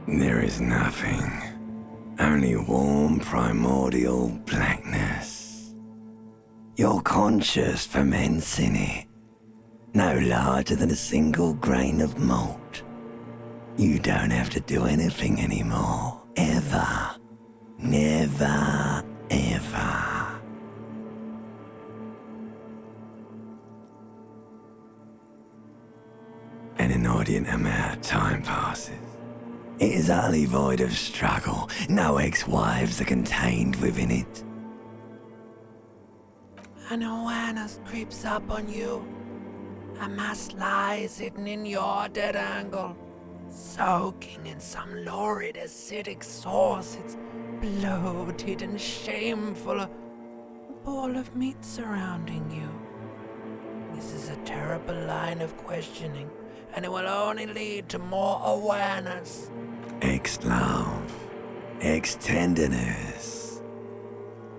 There is nothing. Only warm primordial blackness. Your conscious ferments in it. No larger than a single grain of malt. You don't have to do anything anymore. Ever. Never, ever. An inordinate amount of time passes. It is utterly void of struggle. No ex-wives are contained within it. An awareness creeps up on you. A mass lies hidden in your dead angle, soaking in some lurid acidic sauce. It's bloated and shameful. A ball of meat surrounding you. This is a terrible line of questioning, and it will only lead to more awareness. Ex-love, ex-tenderness.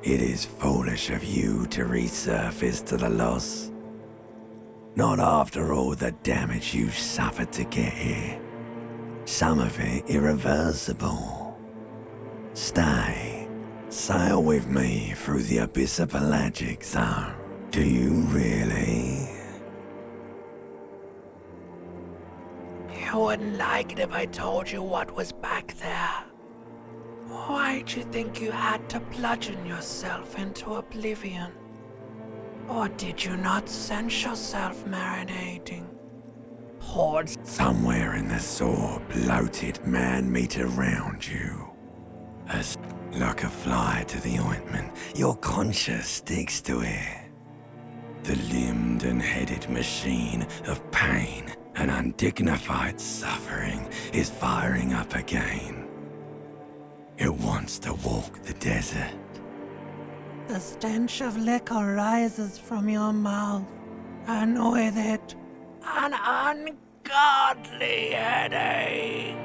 It is foolish of you to resurface to the loss. Not after all the damage you suffered to get here. Some of it irreversible. Stay. Sail with me through the abyss of pelagic zone. Do you really? You wouldn't like it if I told you what was back there. Why'd you think you had to bludgeon yourself into oblivion? Or did you not sense yourself marinating? Hordes somewhere in the sore, bloated man-meat around you. As like a fly to the ointment, your conscience sticks to it. The limbed and headed machine of pain and undignified suffering is firing up again. It wants to walk the desert. The stench of liquor rises from your mouth, and with it, an ungodly headache.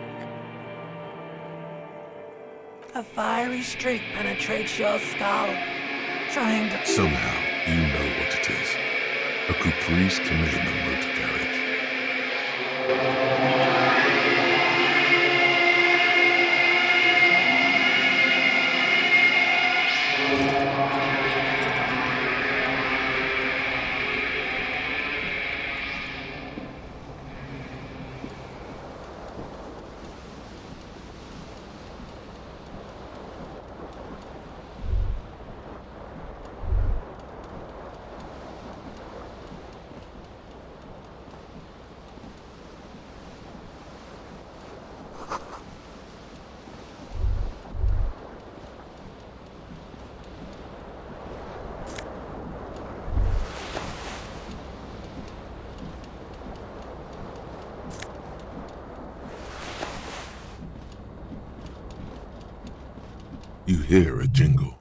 A fiery streak penetrates your skull, trying to... Somehow, you know what it is. A Caprice Chameleon motor carriage. You hear a jingle.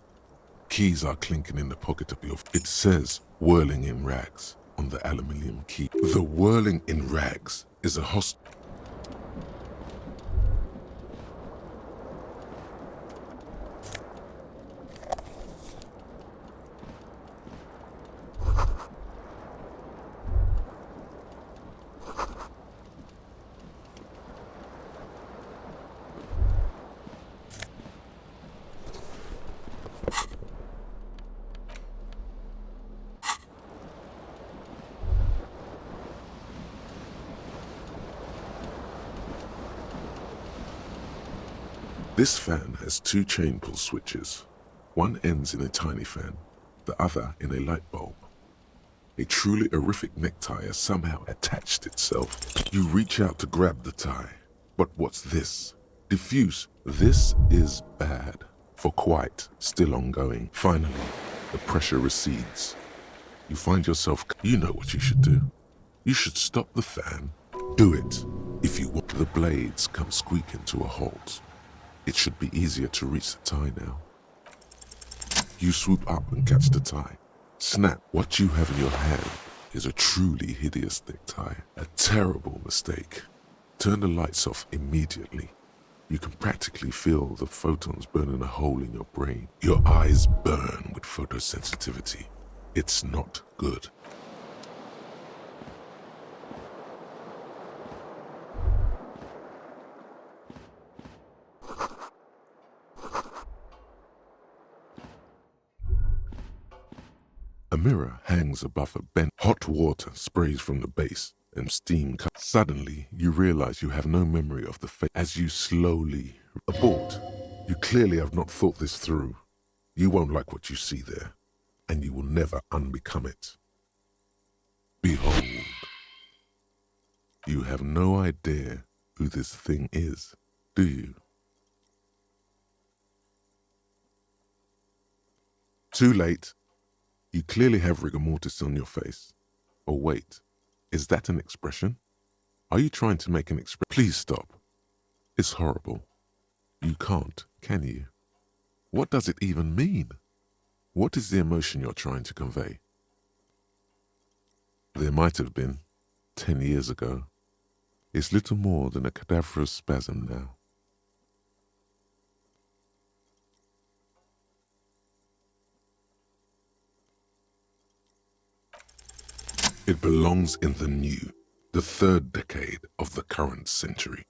Keys are clinking in the pocket of your... It says, whirling in rags, on the aluminium key. The whirling in rags is a host... This fan has two chain pull switches. One ends in a tiny fan, the other in a light bulb. A truly horrific necktie has somehow attached itself. You reach out to grab the tie. But what's this? Diffuse. This is bad. For quite, still ongoing. Finally, the pressure recedes. You find yourself... You know what you should do. You should stop the fan. Do it. If you want, the blades come squeaking to a halt. It should be easier to reach the tie now. You swoop up and catch the tie. Snap. What you have in your hand is a truly hideous necktie. A terrible mistake. Turn the lights off immediately. You can practically feel the photons burning a hole in your brain. Your eyes burn with photosensitivity. It's not good. A mirror hangs above a bench. Hot water sprays from the base and steam comes. Suddenly, you realize you have no memory of the face. As you slowly abort, you clearly have not thought this through. You won't like what you see there, and you will never unbecome it. Behold, you have no idea who this thing is, do you? Too late. You clearly have rigor mortis on your face. Oh wait, is that an expression? Are you trying to make an expression? Please stop. It's horrible. You can't, can you? What does it even mean? What is the emotion you're trying to convey? There might have been, 10 years ago. It's little more than a cadaverous spasm now. It belongs in the new, the third decade of the current century.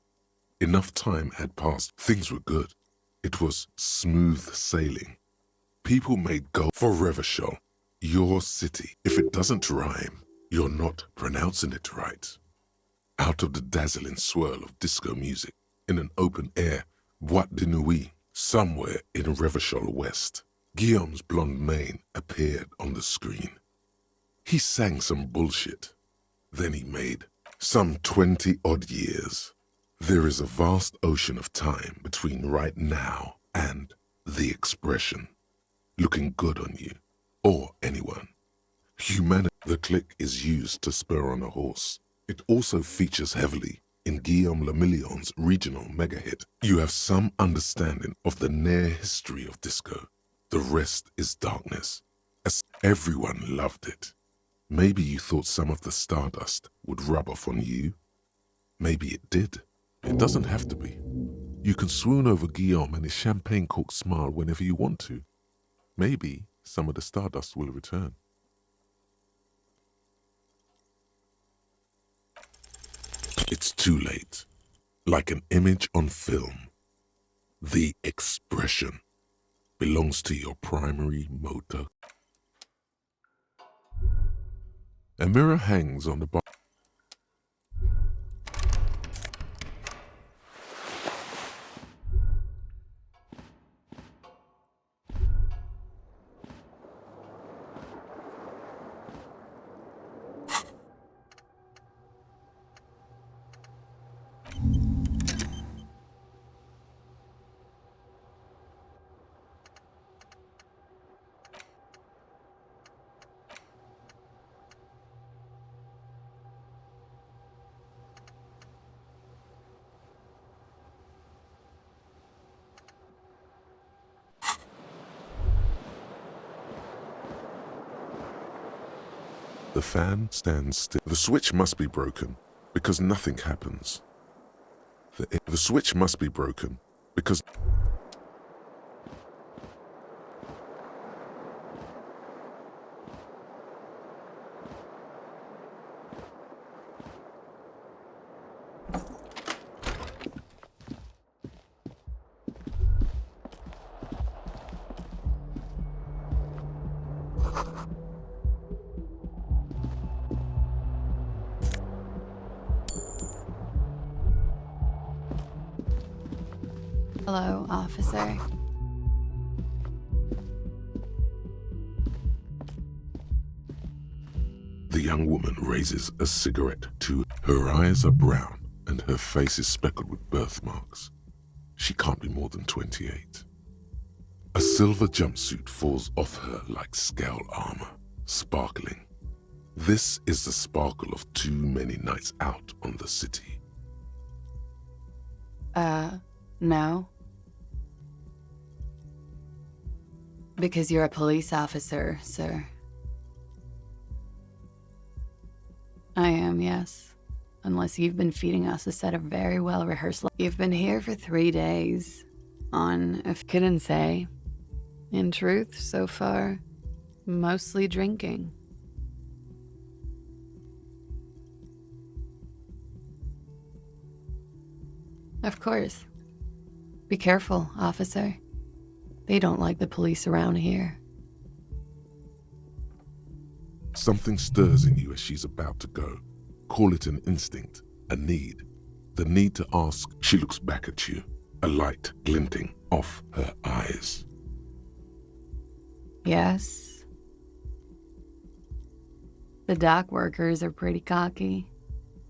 Enough time had passed. Things were good. It was smooth sailing. People made gold for Revachol, your city. If it doesn't rhyme, you're not pronouncing it right. Out of the dazzling swirl of disco music, in an open air, boîte de nuit, somewhere in Revachol West, Guillaume's blonde mane appeared on the screen. He sang some bullshit. Then he made some 20-odd years. There is a vast ocean of time between right now and the expression. Looking good on you, or anyone. Humanity. The click is used to spur on a horse. It also features heavily in Guillaume Le Million's regional mega hit. You have some understanding of the near history of disco. The rest is darkness. As everyone loved it. Maybe you thought some of the stardust would rub off on you. Maybe it did. It doesn't have to be. You can swoon over Guillaume and his champagne-corked smile whenever you want to. Maybe some of the stardust will return. It's too late. Like an image on film. The expression belongs to your primary motor. A mirror hangs on the bar. The fan stands still. The switch must be broken because nothing happens. The switch must be broken because... Hello, officer. The young woman raises a cigarette to her eyes are brown and her face is speckled with birthmarks. She can't be more than 28. A silver jumpsuit falls off her like scale armor, sparkling. This is the sparkle of too many nights out on the city. No. Because you're a police officer, sir. I am, yes. Unless you've been feeding us a set of very well-rehearsed... You've been here for 3 days. On, if couldn't say. In truth, so far, mostly drinking. Of course. Be careful, officer. They don't like the police around here. Something stirs in you as she's about to go. Call it an instinct, a need. The need to ask. She looks back at you, a light glinting off her eyes. Yes. The dock workers are pretty cocky.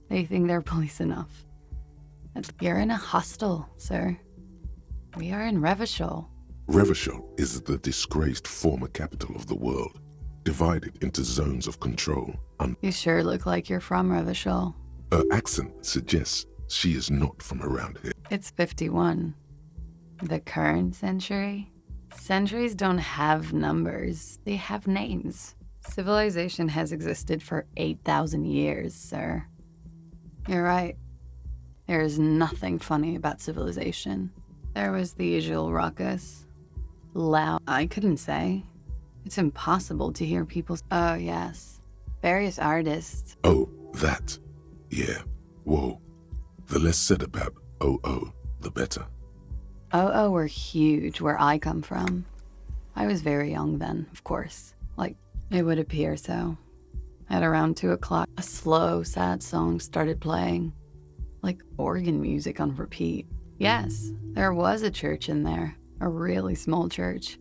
They think they're police enough. You're in a hostel, sir. We are in Revachol. Revachol is the disgraced former capital of the world, divided into zones of control. You sure look like you're from Revachol. Her accent suggests she is not from around here. It's 51. The current century? Centuries don't have numbers. They have names. Civilization has existed for 8,000 years, sir. You're right. There is nothing funny about civilization. There was the usual ruckus. Loud. I couldn't say. It's impossible to hear people's... Oh, yes. Various artists. Oh, that. Yeah. Whoa. The less said about OO, the better. OO were huge where I come from. I was very young then, of course. Like, it would appear so. At around 2 o'clock, a slow, sad song started playing. Like organ music on repeat. Yes, there was a church in there. A really small church.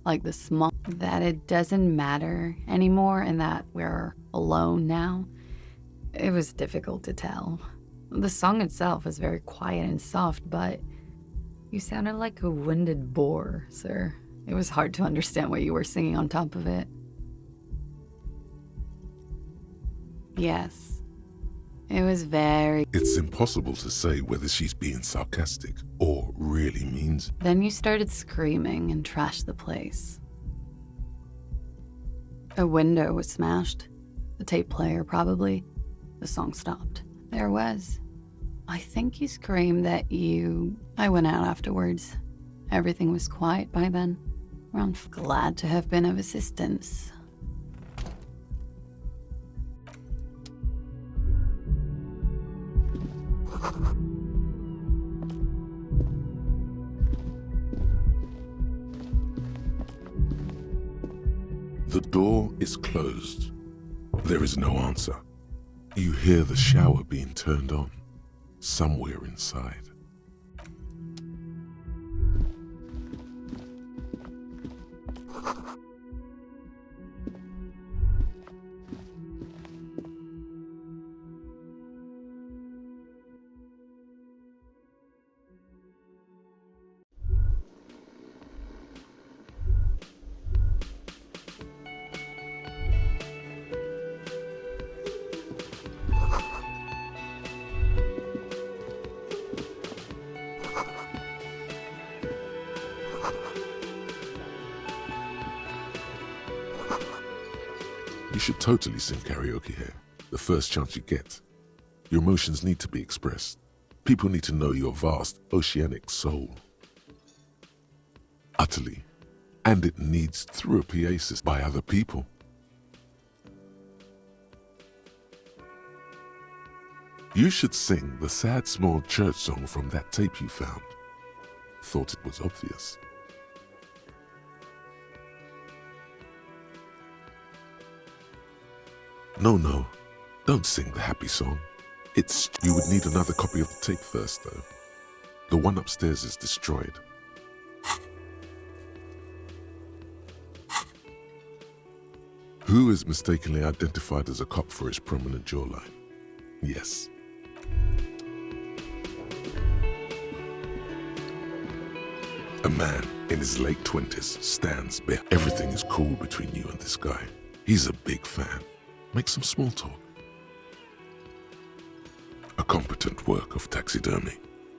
Like the small... That it doesn't matter anymore and that we're alone now. It was difficult to tell. The song itself was very quiet and soft, but you sounded like a winded boar, sir. It was hard to understand what you were singing on top of it. Yes. It was very... It's impossible to say whether she's being sarcastic or really means... Then you started screaming and trashed the place. A window was smashed. The tape player, probably. The song stopped. There was. I think you screamed that you... I went out afterwards. Everything was quiet by then. I'm glad to have been of assistance. The door is closed. There is no answer. You hear the shower being turned on, somewhere inside. You should totally sing karaoke here, the first chance you get. Your emotions need to be expressed. People need to know your vast, oceanic soul. Utterly. And it needs through a PA system by other people. You should sing the sad small church song from that tape you found. Thought it was obvious. No, don't sing the happy song. You would need another copy of the tape first, though. The one upstairs is destroyed. Who is mistakenly identified as a cop for his prominent jawline? Yes. A man in his late 20s stands bare. Everything is cool between you and this guy. He's a big fan. Make some small talk. A competent work of taxidermy.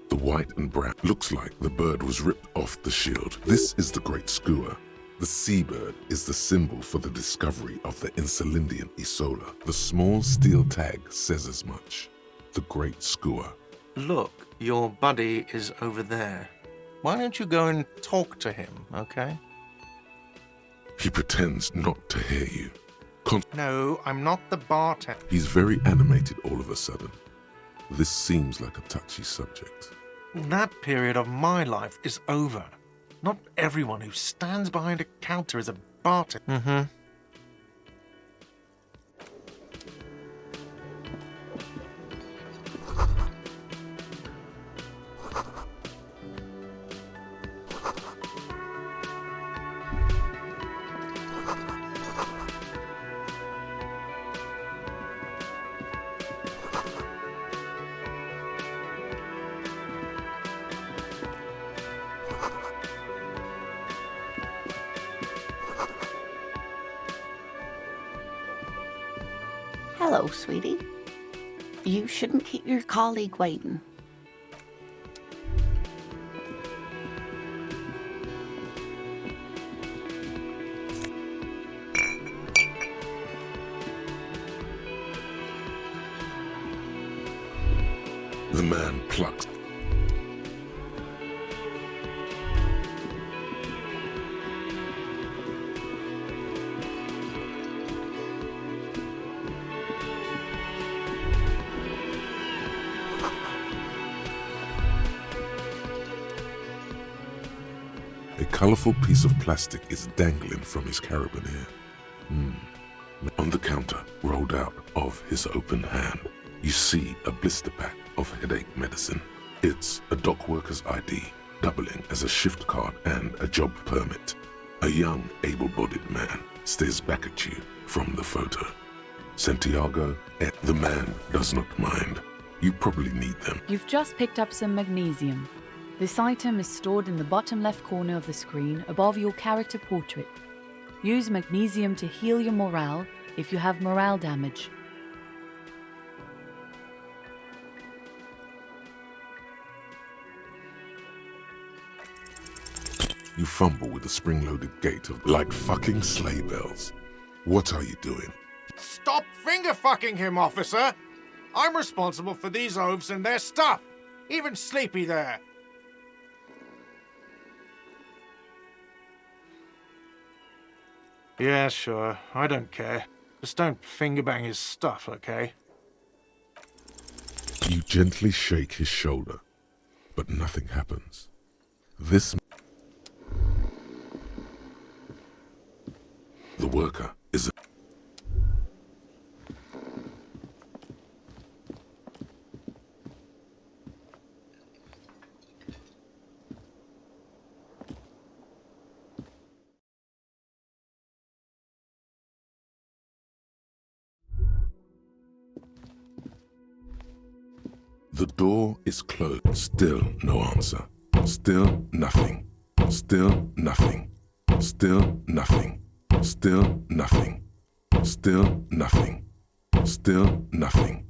The white and brown looks like the bird was ripped off the shield. This is the great skua. The seabird is the symbol for the discovery of the Insulindian Isola. The small steel tag says as much. The great skua. Look, your buddy is over there. Why don't you go and talk to him, okay? He pretends not to hear you. No, I'm not the bartender. He's very animated all of a sudden. This seems like a touchy subject. That period of my life is over. Not everyone who stands behind a counter is a bartender. Hello, sweetie. You shouldn't keep your colleague waiting. The man plucks. A colorful piece of plastic is dangling from his carabiner. On the counter, rolled out of his open hand, you see a blister pack of headache medicine. It's a dock worker's ID, doubling as a shift card and a job permit. A young, able-bodied man stares back at you from the photo. Santiago, the man does not mind. You probably need them. You've just picked up some magnesium. This item is stored in the bottom left corner of the screen above your character portrait. Use magnesium to heal your morale if you have morale damage. You fumble with the spring-loaded gate of like fucking sleigh bells. What are you doing? Stop finger-fucking him, officer! I'm responsible for these oafs and their stuff! Even Sleepy there! Yeah, sure. I don't care. Just don't finger-bang his stuff, okay? You gently shake his shoulder, but nothing happens. The worker is The door is closed. Still no answer. Still nothing. Still nothing. Still nothing. Still nothing. Still nothing. Still nothing.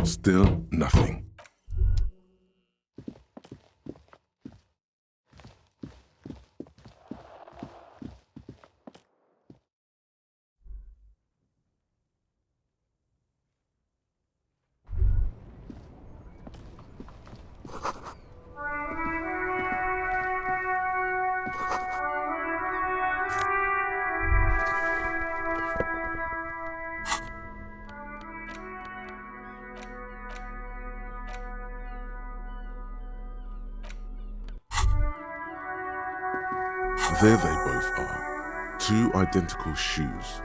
Still nothing. There they both are. Two identical shoes,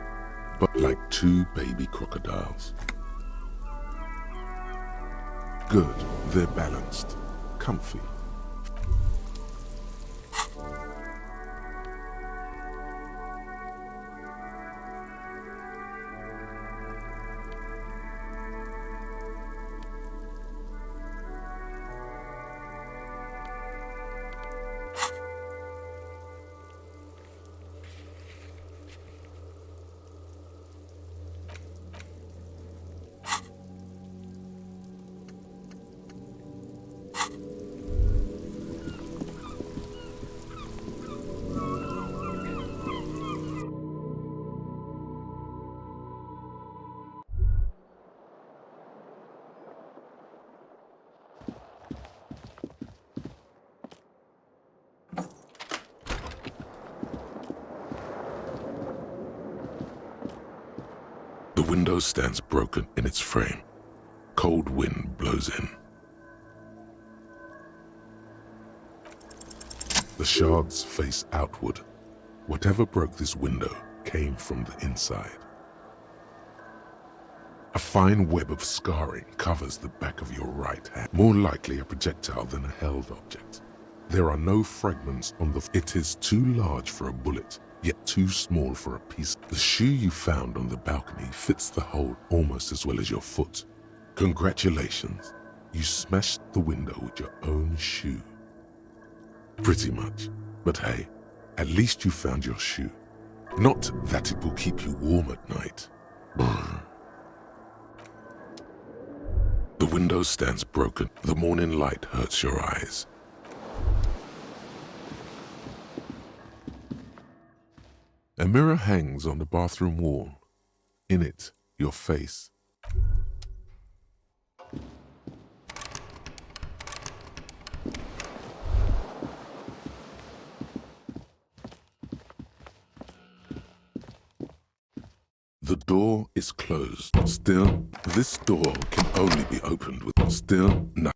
but like two baby crocodiles. Good, they're balanced, comfy. The window stands broken in its frame. Cold wind blows in. The shards face outward. Whatever broke this window came from the inside. A fine web of scarring covers the back of your right hand, more likely a projectile than a held object. There are no fragments on the... It is too large for a bullet, yet too small for a piece. The shoe you found on the balcony fits the hole almost as well as your foot. Congratulations, you smashed the window with your own shoe. Pretty much, but hey, at least you found your shoe. Not that it will keep you warm at night. Brr. window stands broken. The morning light hurts your eyes. A mirror hangs on the bathroom wall. In it, your face. The door is closed. Still, this door can only be opened with still nothing.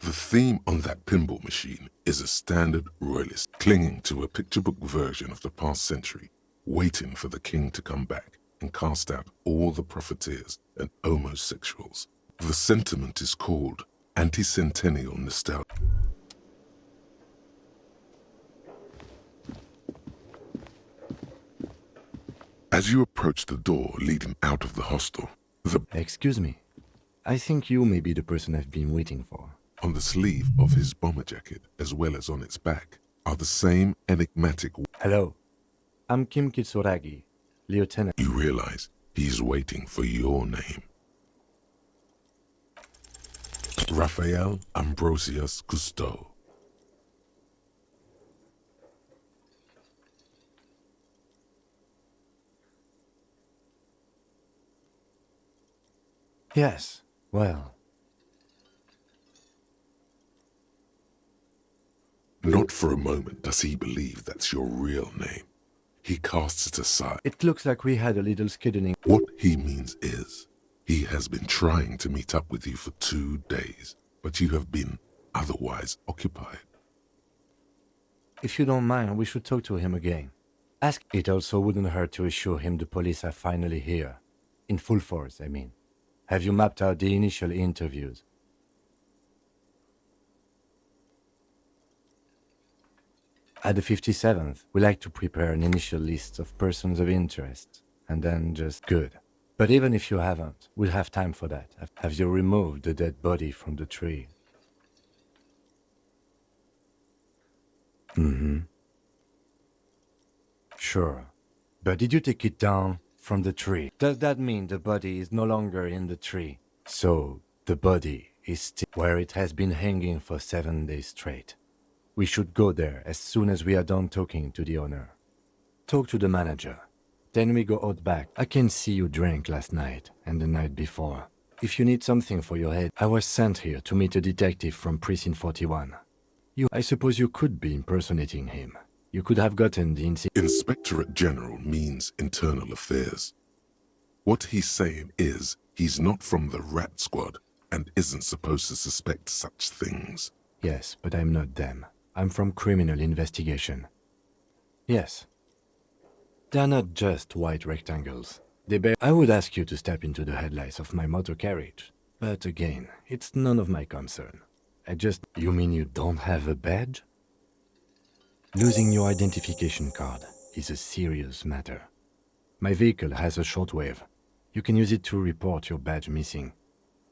The theme on that pinball machine is a standard royalist clinging to a picture book version of the past century, waiting for the king to come back and cast out all the profiteers and homosexuals. The sentiment is called anti-centennial nostalgia. As you approach the door leading out of the hostel, Excuse me. I think you may be the person I've been waiting for. on the sleeve of his bomber jacket, as well as on its back, are the same enigmatic. Hello. I'm Kim Kitsuragi, Lieutenant. You realize he's waiting for your name. Raphael Ambrosius Cousteau. Yes, well, Not for a moment does he believe that's your real name. He casts it aside. it looks like we had a little scheduling. What he means is, he has been trying to meet up with you for 2 days, but you have been otherwise occupied. If you don't mind, we should talk to him again. Ask. It also wouldn't hurt to assure him the police are finally here. In full force, I mean. Have you mapped out the initial interviews? At the 57th, we like to prepare an initial list of persons of interest, and then just good. But even if you haven't, we'll have time for that. Have you removed the dead body from the tree? Sure. But did you take it down from the tree? Does that mean the body is no longer in the tree? So, the body is still where it has been hanging for 7 days straight. We should go there as soon as we are done talking to the owner. Talk to the manager. Then we go out back. I can see you drank last night and the night before. If you need something for your head, I was sent here to meet a detective from Precinct 41. I suppose you could be impersonating him. You could have gotten the Inspectorate General means internal affairs. What he's saying is, he's not from the rat squad and isn't supposed to suspect such things. Yes, but I'm not them. I'm from criminal investigation. Yes. They're not just white rectangles. I would ask you to step into the headlights of my motor carriage. But again, it's none of my concern. You mean you don't have a badge? Losing your identification card is a serious matter. My vehicle has a shortwave. You can use it to report your badge missing.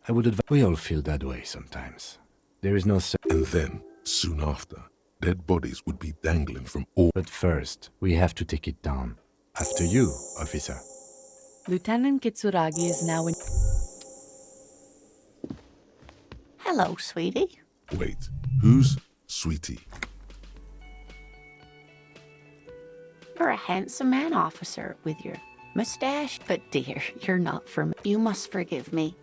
I would advise. We all feel that way sometimes. There is no. And then, soon after, dead bodies would be dangling from all. But first, we have to take it down. After you, officer. Lieutenant Kitsuragi is now in. Hello, sweetie. Wait, who's Sweetie? You're a handsome man, officer, with your mustache. But dear, you're not from. You must forgive me.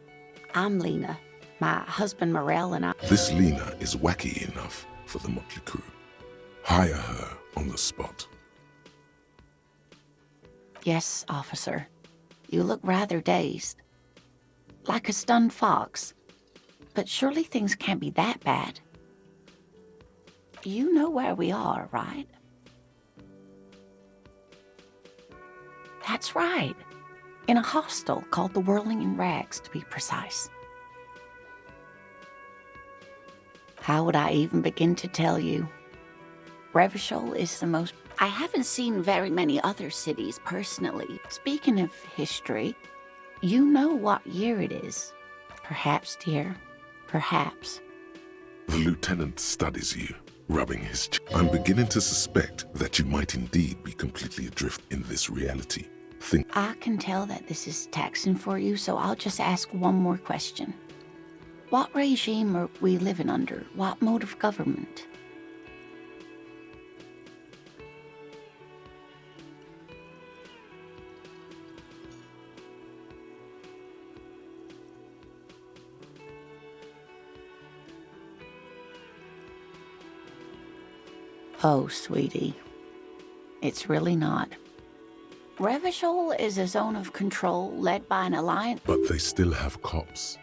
I'm Lena. My husband Morel and I. This Lena is wacky enough for the motley crew. Hire her on the spot. Yes, officer. You look rather dazed. Like a stunned fox. But surely things can't be that bad. You know where we are, right? That's right. In a hostel called the Whirling in Rags, to be precise. How would I even begin to tell you? Revachol is the most... I haven't seen very many other cities personally. Speaking of history, you know what year it is. Perhaps, dear. Perhaps. The lieutenant studies you, rubbing his chin. I'm beginning to suspect that you might indeed be completely adrift in this reality. I can tell that this is taxing for you, so I'll just ask one more question. What regime are we living under? What mode of government? Oh, sweetie. It's really not. Revachol is a zone of control led by an alliance. But they still have cops.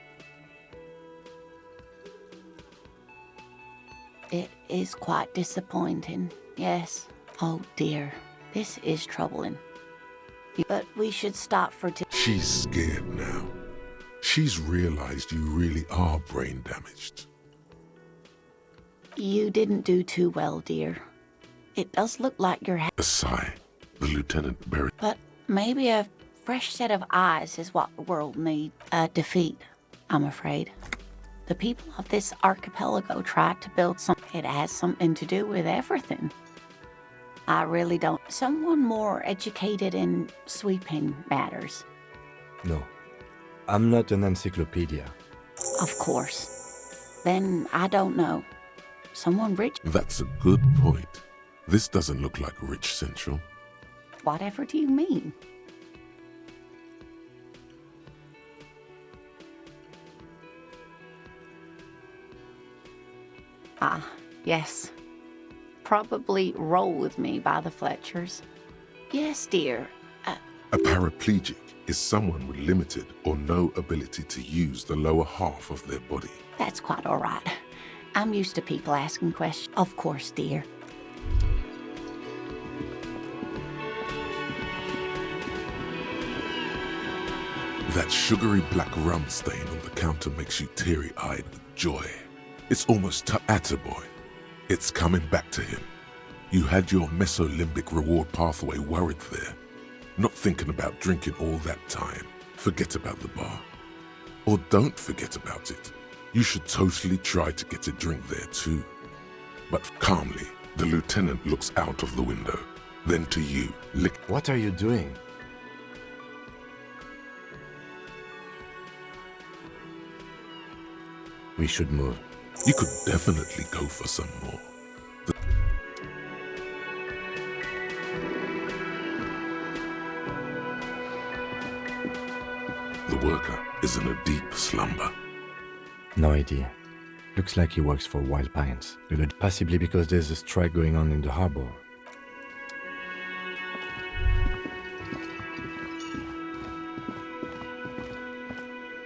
It is quite disappointing, yes. Oh dear, this is troubling. But we should stop for today. She's scared now. She's realized you really are brain damaged. You didn't do too well, dear. It does look like you're A sigh. The lieutenant buried. But maybe a fresh set of eyes is what the world needs. A defeat, I'm afraid. The people of this archipelago tried to build something. It has something to do with everything. I really don't. Someone more educated in sweeping matters. No, I'm not an encyclopedia. Of course. Then I don't know. Someone rich? That's a good point. This doesn't look like Rich Central. Whatever do you mean? Ah, yes. Probably Roll With Me by the Fletchers. Yes, dear. A paraplegic is someone with limited or no ability to use the lower half of their body. That's quite all right. I'm used to people asking questions. Of course, dear. That sugary black rum stain on the counter makes you teary-eyed with joy. It's almost attaboy. It's coming back to him. You had your mesolimbic reward pathway worried there. Not thinking about drinking all that time. Forget about the bar. Or don't forget about it. You should totally try to get a drink there too. But calmly, the lieutenant looks out of the window. Then to you, lick. What are you doing? We should move. You could definitely go for some more. The worker is in a deep slumber. No idea. Looks like he works for Wild Pines. Possibly because there's a strike going on in the harbor.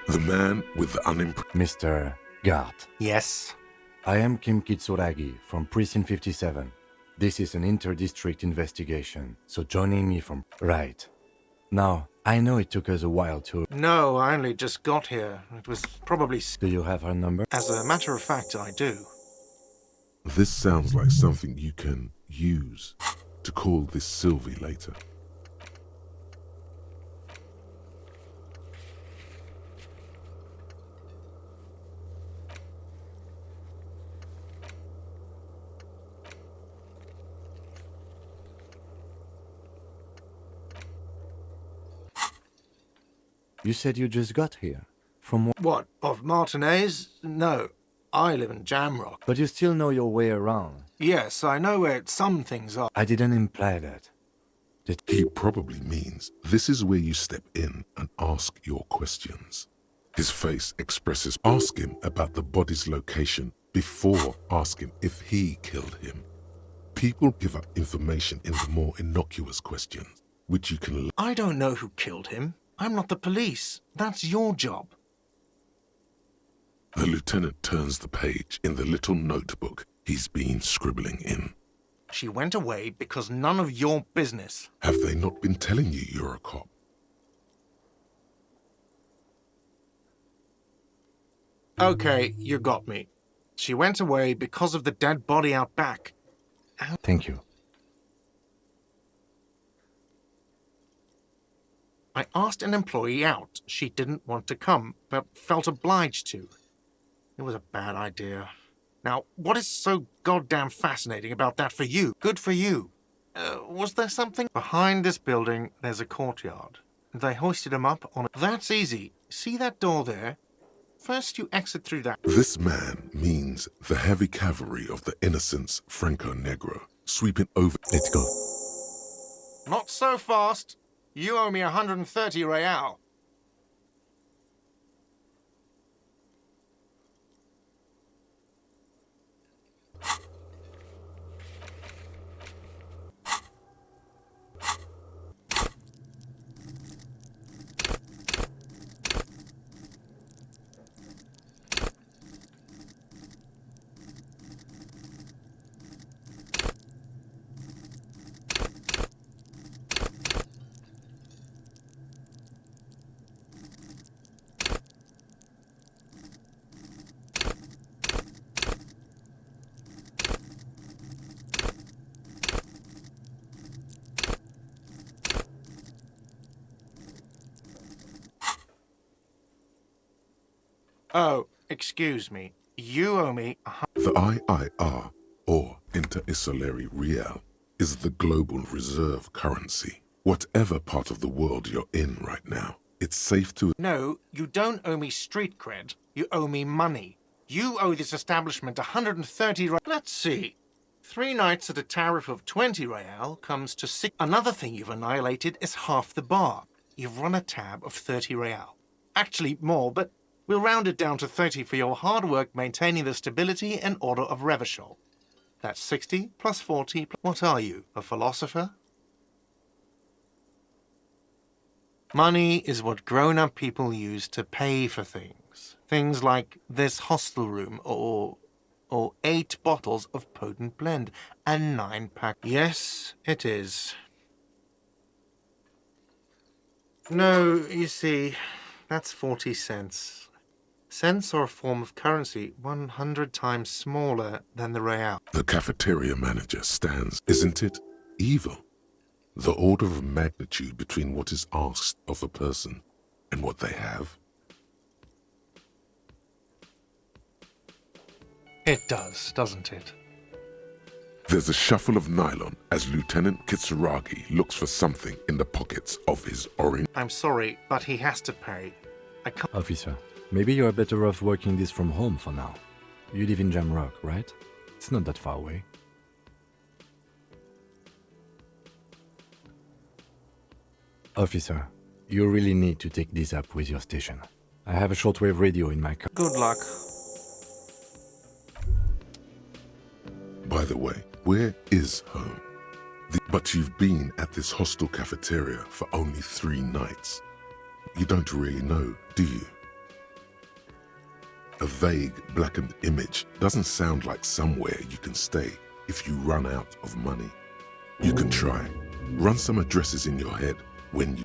The man with the Mr. Gart. Yes? I am Kim Kitsuragi from Precinct 57. This is an inter-district investigation, so joining me from... Right. Now, I know it took us a while to... No, I only just got here. It was probably... Do you have her number? As a matter of fact, I do. This sounds like something you can use to call this Sylvie later. You said you just got here. From What, of Martinez? No, I live in Jamrock. But you still know your way around. Yes, I know where some things are. I didn't imply that. He probably means this is where you step in and ask your questions. His face expresses ask him about the body's location before asking if he killed him. People give up information in the more innocuous questions, which you can... I don't know who killed him. I'm not the police. That's your job. The lieutenant turns the page in the little notebook he's been scribbling in. She went away because none of your business. Have they not been telling you you're a cop? Okay, you got me. She went away because of the dead body out back. Thank you. I asked an employee out. She didn't want to come, but felt obliged to. It was a bad idea. Now, what is so goddamn fascinating about that for you? Good for you. Was there something? Behind this building, there's a courtyard. They hoisted him up on it. That's easy. See that door there? First you exit through that. This man means the heavy cavalry of the innocents Franco Negro, sweeping over. Let's go. Not so fast. You owe me 130 real. Oh, excuse me. You owe me The IIR, or Inter-Isolary Real, is the global reserve currency. Whatever part of the world you're in right now, it's safe to... No, you don't owe me street cred. You owe me money. You owe this establishment 130 real. Let's see. 3 nights at a tariff of 20 real comes to 6. Another thing you've annihilated is half the bar. You've run a tab of 30 real. Actually, more, but we'll round it down to 30 for your hard work maintaining the stability and order of Revachol. That's 60 plus 40. What are you, a philosopher? Money is what grown-up people use to pay for things. Things like this hostel room or 8 bottles of potent blend and 9-pack. Yes, it is. No, you see, that's 40 cents. Cents are a form of currency 100 times smaller than the real. The cafeteria manager stands, isn't it, evil? The order of magnitude between what is asked of a person and what they have. It does, doesn't it? There's a shuffle of nylon as Lieutenant Kitsuragi looks for something in the pockets of his orange. I'm sorry, but he has to pay. I can't. Officer, maybe you are better off working this from home for now. You live in Jamrock, right? It's not that far away. Officer, you really need to take this up with your station. I have a shortwave radio in my car. Good luck. By the way, where is home? But you've been at this hostel cafeteria for only 3 nights. You don't really know, do you? A vague, blackened image doesn't sound like somewhere you can stay if you run out of money. You can try. Run some addresses in your head when you...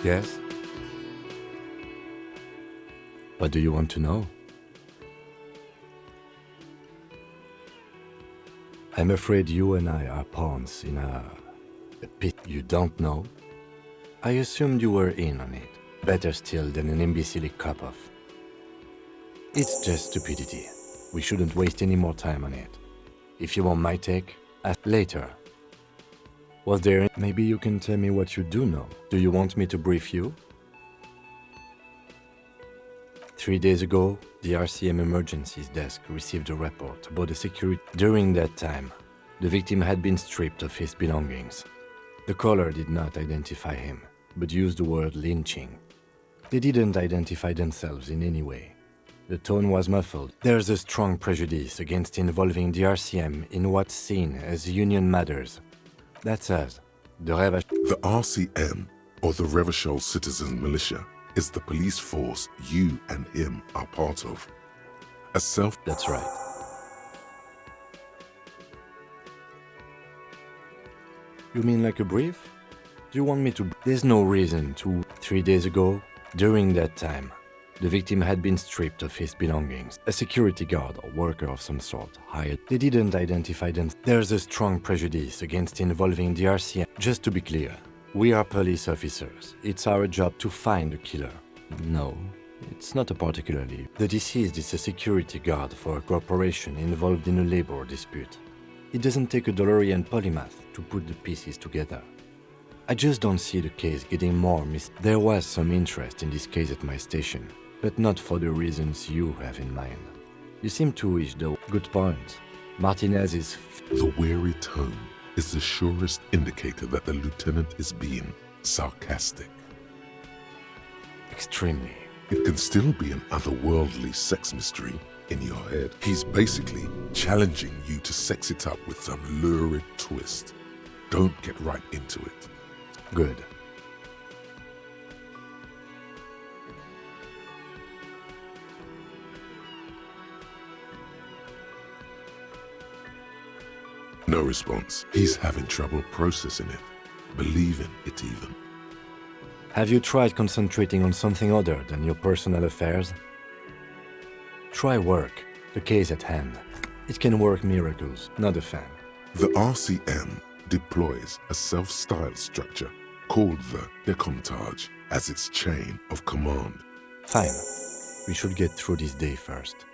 Yes? What do you want to know? I'm afraid you and I are pawns in a pit you don't know. I assumed you were in on it. Better still than an imbecile cop-off. It's just stupidity. We shouldn't waste any more time on it. If you want my take, ask later. Was there... Maybe you can tell me what you do know. Do you want me to brief you? 3 days ago, the RCM Emergencies Desk received a report about a security... During that time, the victim had been stripped of his belongings. The caller did not identify him, but used the word lynching. They didn't identify themselves in any way. The tone was muffled. There's a strong prejudice against involving the RCM in what's seen as union matters. That's us, the The RCM, or the Revachol Citizen Militia, is the police force you and him are part of. That's right. You mean like a brief? Do you want me to... There's no reason to... 3 days ago, during that time, the victim had been stripped of his belongings. A security guard or worker of some sort hired. They didn't identify them. There's a strong prejudice against involving the RCM. Just to be clear, we are police officers. It's our job to find the killer. No, it's not a particularly. The deceased is a security guard for a corporation involved in a labor dispute. It doesn't take a DeLorean polymath to put the pieces together. I just don't see the case getting more There was some interest in this case at my station, but not for the reasons you have in mind. You seem to wish, though. Good point. Martinez is... The wary tone is the surest indicator that the lieutenant is being sarcastic. Extremely. It can still be an otherworldly sex mystery in your head. He's basically challenging you to sex it up with some lurid twist. Don't get right into it. Good. No response. He's having trouble processing it, believing it even. Have you tried concentrating on something other than your personal affairs? Try work, the case at hand. It can work miracles, not a fan. The RCM deploys a self-styled structure called the Decomptage as its chain of command. Fine. We should get through this day first.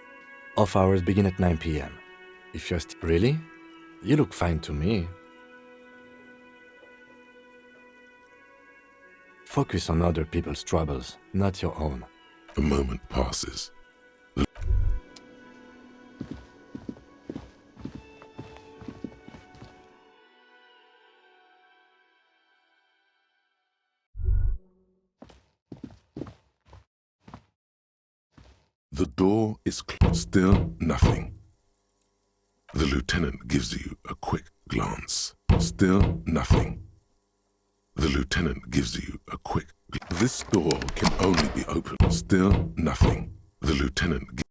Off hours begin at 9 p.m. If you're Really? You look fine to me. Focus on other people's troubles, not your own. A moment passes. The door is closed. Still nothing. The lieutenant gives you a quick glance. Still nothing. The lieutenant gives you a quick glance. This door can only be opened. Still nothing. The lieutenant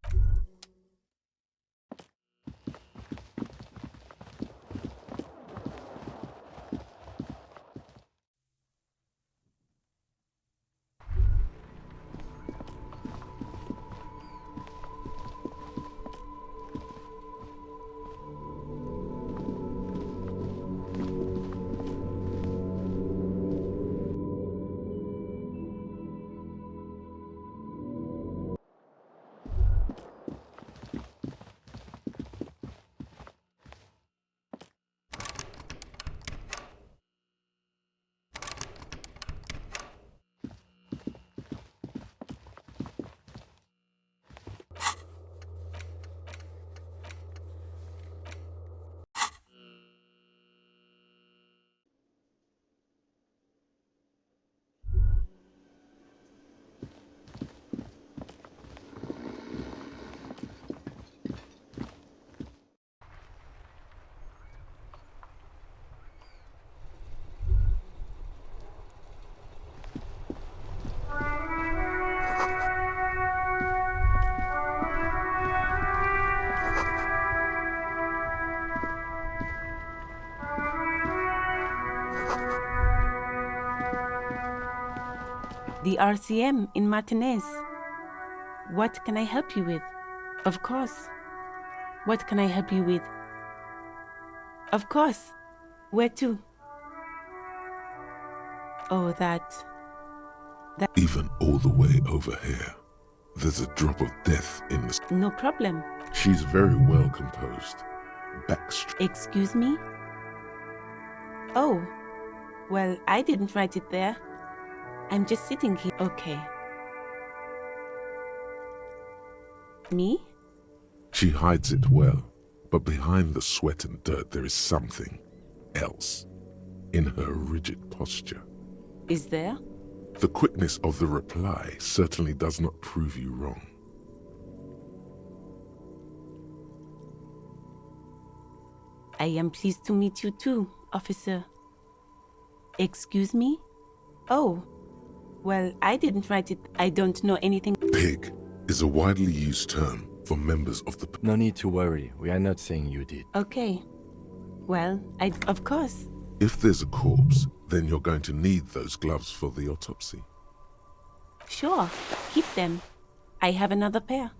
The RCM in Martinez. What can I help you with? Of course. What can I help you with? Of course. Where to? Oh, that. even all the way over here. There's a drop of death in the... No problem. She's very well composed. Backstreet. Excuse me? Oh, well, I didn't write it there. I'm just sitting here. Okay. Me? She hides it well, but behind the sweat and dirt there is something else in her rigid posture. Is there? The quickness of the reply certainly does not prove you wrong. I am pleased to meet you too, officer. Excuse me? Oh, well, I didn't write it. I don't know anything. Pig is a widely used term for members of the... No need to worry. We are not saying you did. Okay. Well, of course. If there's a corpse, then you're going to need those gloves for the autopsy. Sure, keep them. I have another pair.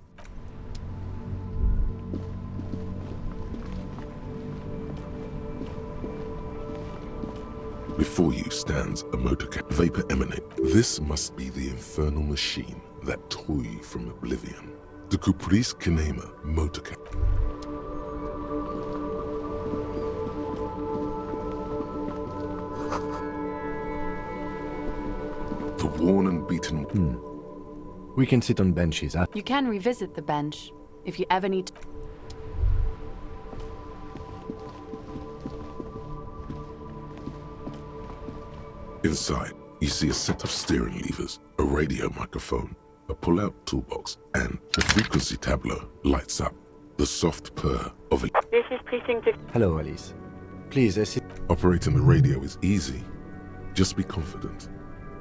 Before you stands a motorcap. Vapor emanate. This must be the infernal machine that tore you from oblivion. The Caprice Kinema motorcap. The worn and beaten... We can sit on benches. You can revisit the bench if you ever need to. Inside, you see a set of steering levers, a radio microphone, a pull-out toolbox, and the frequency tableau lights up. The soft purr of a... This is Precinct... Hello, Alice. Please, assist. Operating the radio is easy. Just be confident.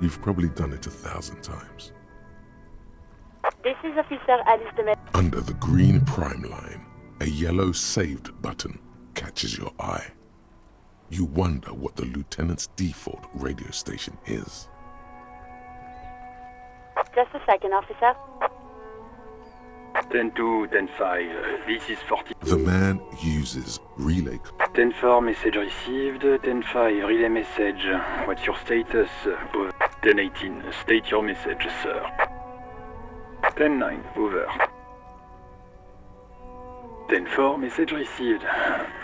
You've probably done it 1,000 times. This is Officer Alice de... Under the green prime line, a yellow saved button catches your eye. You wonder what the lieutenant's default radio station is. Just a second, officer. 10-2, 10-5, this is 40. The man uses relay... 10-4, message received, 10-5, relay message. What's your status? 10-18, state your message, sir. 10-9, over. 10-4, message received.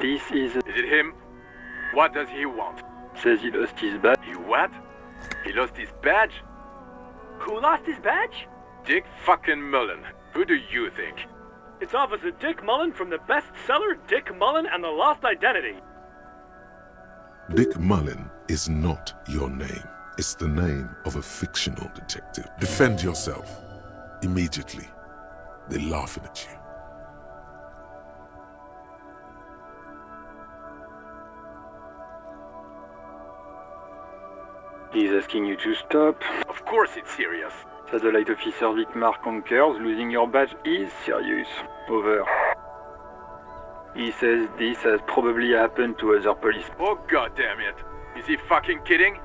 This is... Is it him? What does he want? Says he lost his badge. He what? He lost his badge? Who lost his badge? Dick fucking Mullen. Who do you think? It's Officer Dick Mullen from the bestseller Dick Mullen and the Lost Identity. Dick Mullen is not your name. It's the name of a fictional detective. Defend yourself. Immediately. They're laughing at you. He's asking you to stop. Of course it's serious. Satellite Officer Vicmar concurs. Losing your badge is serious. Over. He says this has probably happened to other police. Oh god damn it. Is he fucking kidding?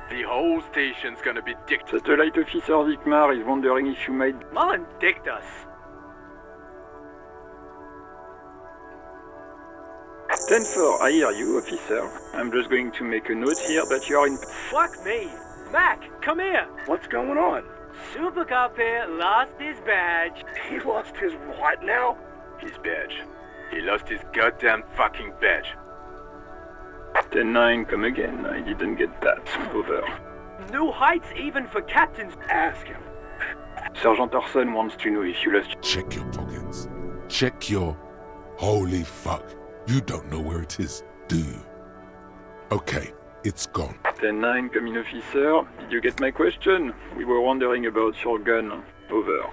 The whole station's gonna be dicked. Satellite Officer Vicmar is wondering if you made... Mullen dicked us. 10-4, I hear you, officer. I'm just going to make a note here that you are in... Fuck me. Mac, come here. What's going on? Super Cop here lost his badge. He lost his what now? His badge. He lost his goddamn fucking badge. 10-9, come again. I didn't get that. Over. New heights even for captains. Ask him. Sergeant Orson wants to know if you lost... Check your pockets. Check your... Holy fuck. You don't know where it is, do you? Okay, it's gone. 10-9, come in, officer. Did you get my question? We were wondering about your gun. Over.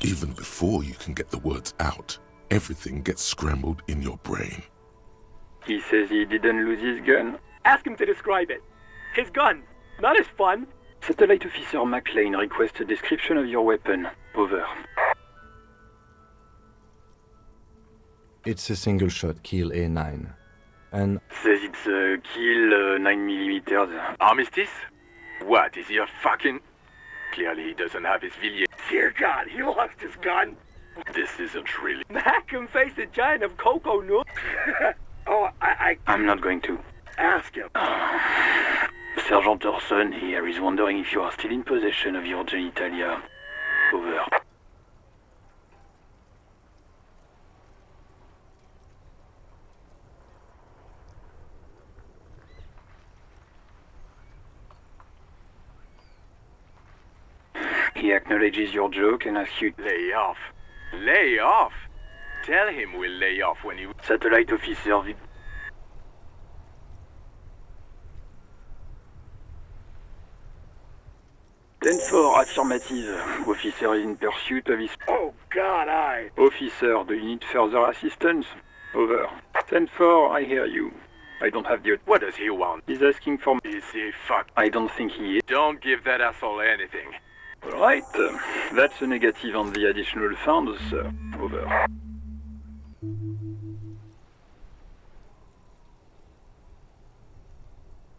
Even before you can get the words out, everything gets scrambled in your brain. He says he didn't lose his gun. Ask him to describe it. His gun, not his fun. Satellite Officer McLean requests a description of your weapon. Over. It's a single shot kill A9. And... Says it's a kill 9mm. Armistice? What, is he a fucking... Clearly he doesn't have his Villiers. Dear God, he lost his gun. This isn't really... Mac can face a giant of cocoa nuts. I'm not going to. Ask him. Sergeant Orson here is wondering if you are still in possession of your genitalia. Over. He acknowledges your joke and asks you... Lay off. Lay off? Tell him we'll lay off when he... Satellite Officer... 10-4, affirmative. Officer is in pursuit of his... Oh God, Officer, do you need further assistance? Over. 10-4, I hear you. I don't have the... What does he want? He's asking for... Is he fuck? I don't think he is. Don't give that asshole anything. Alright, that's a negative on the additional funds, sir. Over.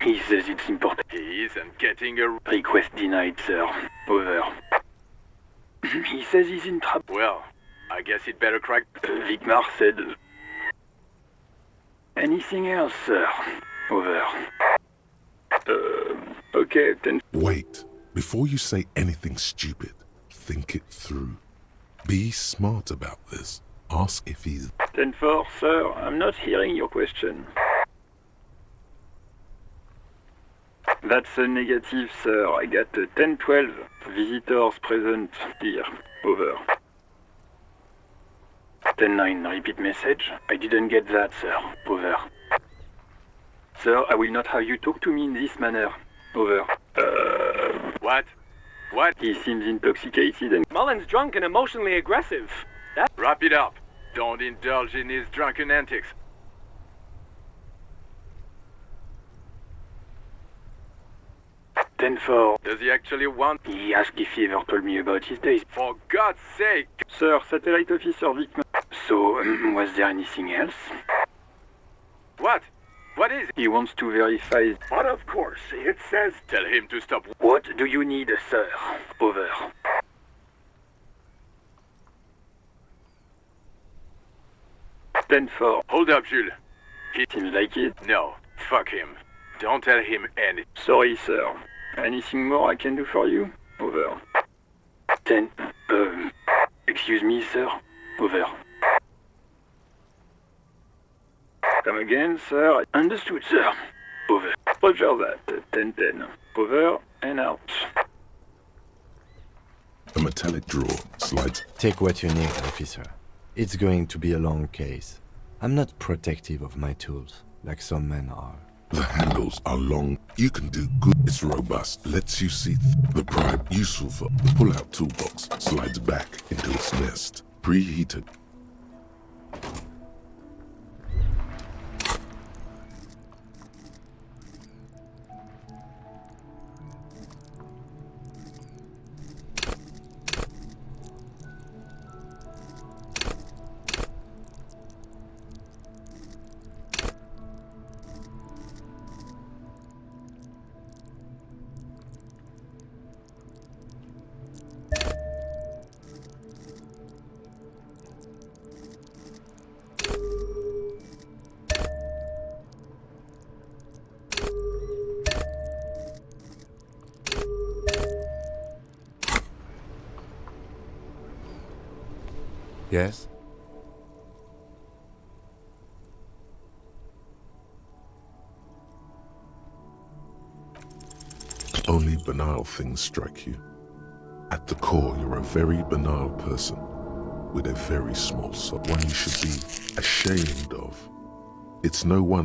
He says it's important. He isn't getting a... Request denied, sir. Over. He says he's in trouble. Well, I guess he'd better crack... Vigmar said... Anything else, sir? Over. Okay, 10... Wait. Before you say anything stupid, think it through. Be smart about this. Ask if he's... 10-4, sir. I'm not hearing your question. That's a negative, sir. I got a 10-12. Visitors present here. Over. 10-9, repeat message. I didn't get that, sir. Over. Sir, I will not have you talk to me in this manner. Over. What? What? He seems intoxicated and... Mullen's drunk and emotionally aggressive. Wrap it up. Don't indulge in his drunken antics. Does he actually want... He asked if he ever told me about his days. For God's sake! Sir, Satellite Officer Vickman. So, was there anything else? What? What is it? He wants to verify... But of course, it says... Tell him to stop... What do you need, sir? Over. 10-4. Hold up, Jules. He seems like it. No, fuck him. Don't tell him anything. Sorry, sir. Anything more I can do for you? Over. 10. Excuse me, sir. Over. Come again, sir. Understood, sir. Over. Roger that. 10-10. Over and out. A metallic drawer slides. Take what you need, officer. It's going to be a long case. I'm not protective of my tools, like some men are. The handles are long. You can do good. It's robust. Lets you see the prime. Useful for the pull-out toolbox. Slides back into its nest. Preheated. Yes? Only banal things strike you. At the core, you're a very banal person with a very small soul. One you should be ashamed of. It's no one.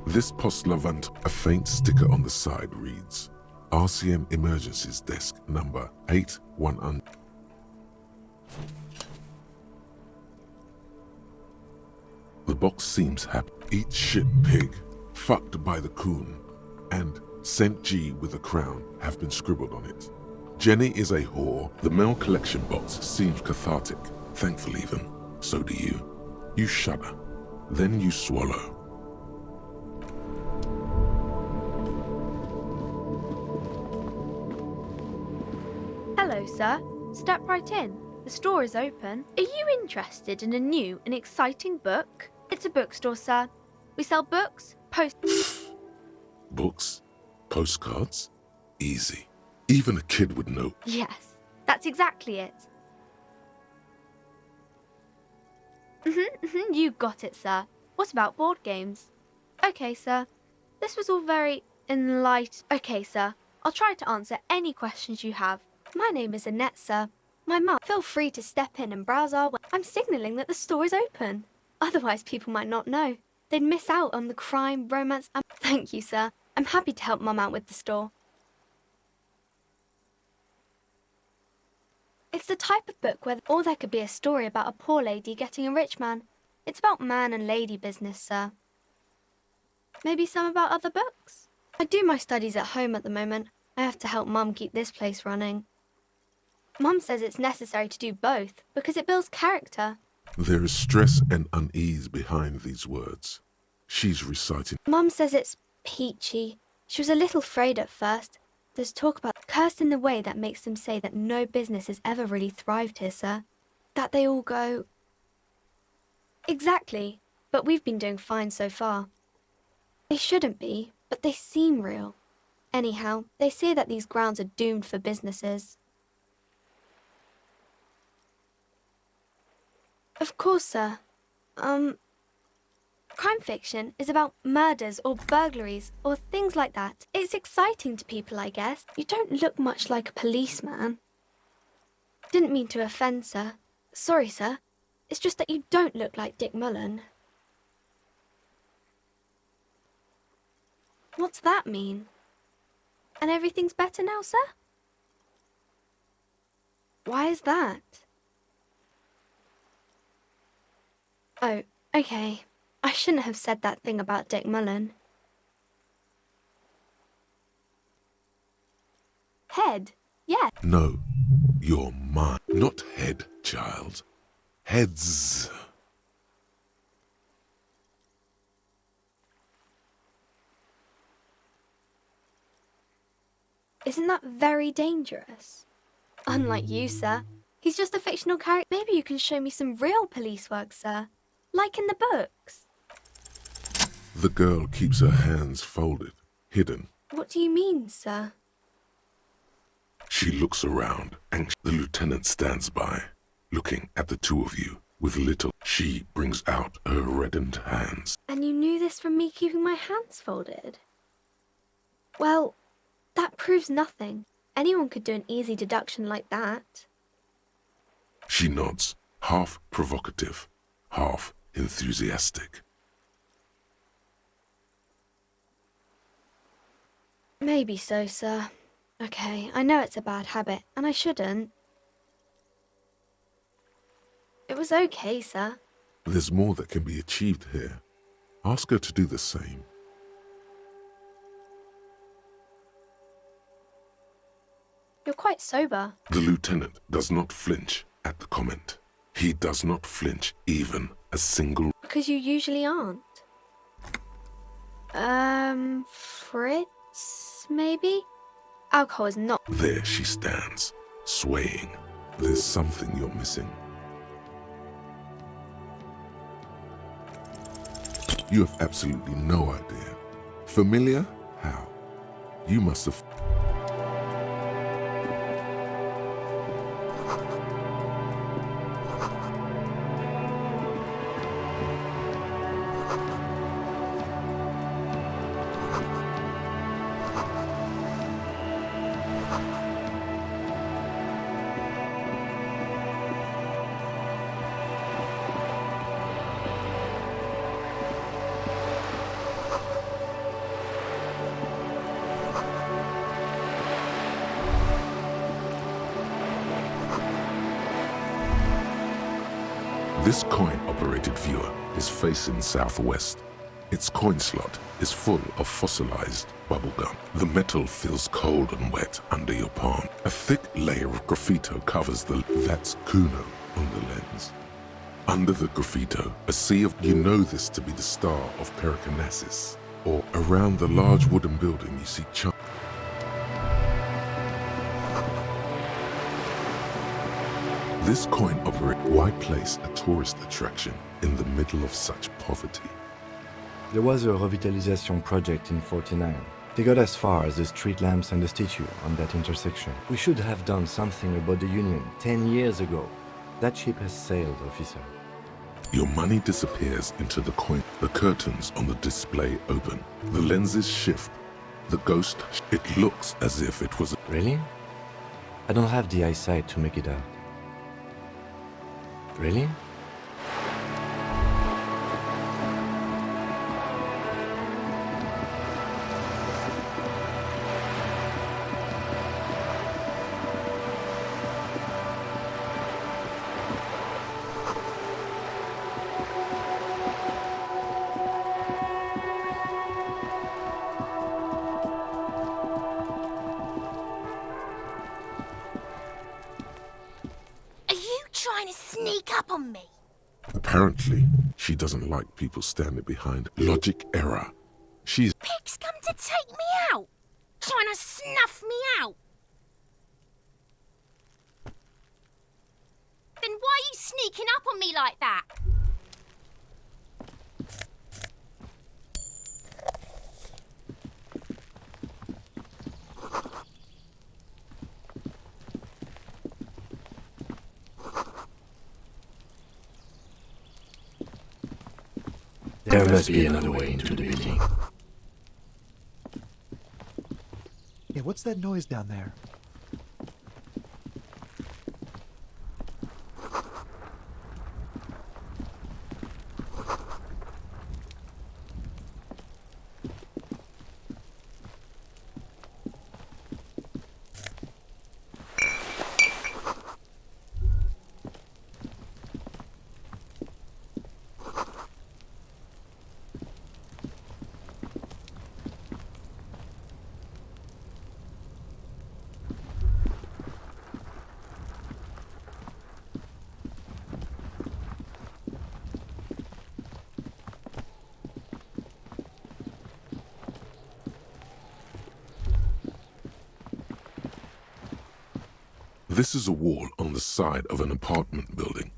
This post Levant, a faint sticker on the side reads, RCM Emergencies Desk number 811. The box seems happy. Eat shit pig, fucked by the coon, and St. G with a crown have been scribbled on it. Jenny is a whore. The mail collection box seems cathartic. Thankful even. So do you. You shudder. Then you swallow. Hello, sir. Step right in. The store is open. Are you interested in a new and exciting book? It's a bookstore, sir. We sell books, Books? Postcards? Easy. Even a kid would know. Yes, that's exactly it. You got it, sir. What about board games? Okay, sir. This was all very Okay, sir. I'll try to answer any questions you have. My name is Annette, sir. My mum, feel free to step in and browse our web. I'm signalling that the store is open. Otherwise, people might not know. They'd miss out on the crime, romance, and... Thank you, sir. I'm happy to help Mum out with the store. It's the type of book where... Or there could be a story about a poor lady getting a rich man. It's about man and lady business, sir. Maybe some about other books? I do my studies at home at the moment. I have to help Mum keep this place running. Mum says it's necessary to do both because it builds character. There is stress and unease behind these words. She's reciting. Mum says it's peachy. She was a little afraid at first. There's talk about cursed in the way that makes them say that no business has ever really thrived here, sir. That they all go... Exactly, but we've been doing fine so far. They shouldn't be, but they seem real. Anyhow, they say that these grounds are doomed for businesses. Of course, sir. Crime fiction is about murders or burglaries or things like that. It's exciting to people, I guess. You don't look much like a policeman. Didn't mean to offend, sir. Sorry, sir. It's just that you don't look like Dick Mullen. What's that mean? And everything's better now, sir? Why is that? Oh, okay. I shouldn't have said that thing about Dick Mullen. Head, yeah. No, you're mine. Not head, child. Heads. Isn't that very dangerous? Unlike you, sir. He's just a fictional character. Maybe you can show me some real police work, sir. Like in the books. The girl keeps her hands folded, hidden. What do you mean, sir? She looks around, and the lieutenant stands by, looking at the two of you with little. She brings out her reddened hands. And you knew this from me keeping my hands folded? Well, that proves nothing. Anyone could do an easy deduction like that. She nods, half provocative, half enthusiastic. Maybe so, sir. Okay, I know it's a bad habit, and I shouldn't. It was okay, sir. There's more that can be achieved here. Ask her to do the same. You're quite sober. The lieutenant does not flinch at the comment. He does not flinch even a single... Because you usually aren't. Fritz, maybe? Alcohol is not... There she stands, swaying. There's something you're missing. You have absolutely no idea. Familiar? How? You must have... This coin-operated viewer is facing southwest. Its coin slot is full of fossilized bubblegum. The metal feels cold and wet under your palm. A thick layer of graffito covers that's Kuno on the lens. Under the graffito, a sea of... You know this to be the star of Pericarnassus. Or around the large wooden building you see This coin operates. Why place a tourist attraction in the middle of such poverty? There was a revitalization project in 49. They got as far as the street lamps and the statue on that intersection. We should have done something about the Union 10 years ago. That ship has sailed, officer. Your money disappears into the coin. The curtains on the display open. The lenses shift. The ghost... It looks as if it was... Really? I don't have the eyesight to make it out. Really? Trying to sneak up on me? Apparently, she doesn't like people standing behind logic error. She's... Pigs come to take me out! Trying to snuff me out! Then why are you sneaking up on me like that? There must be another way into the building. Hey, what's that noise down there? This is a wall on the side of an apartment building.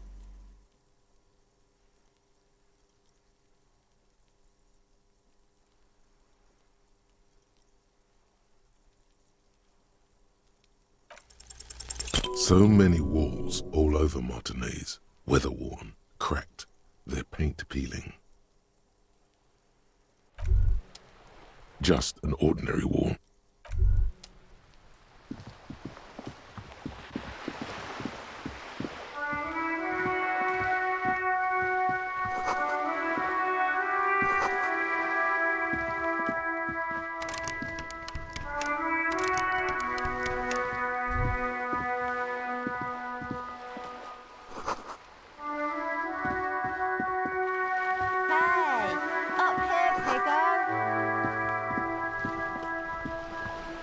So many walls all over Martinez, weather-worn, cracked, their paint peeling. Just an ordinary wall.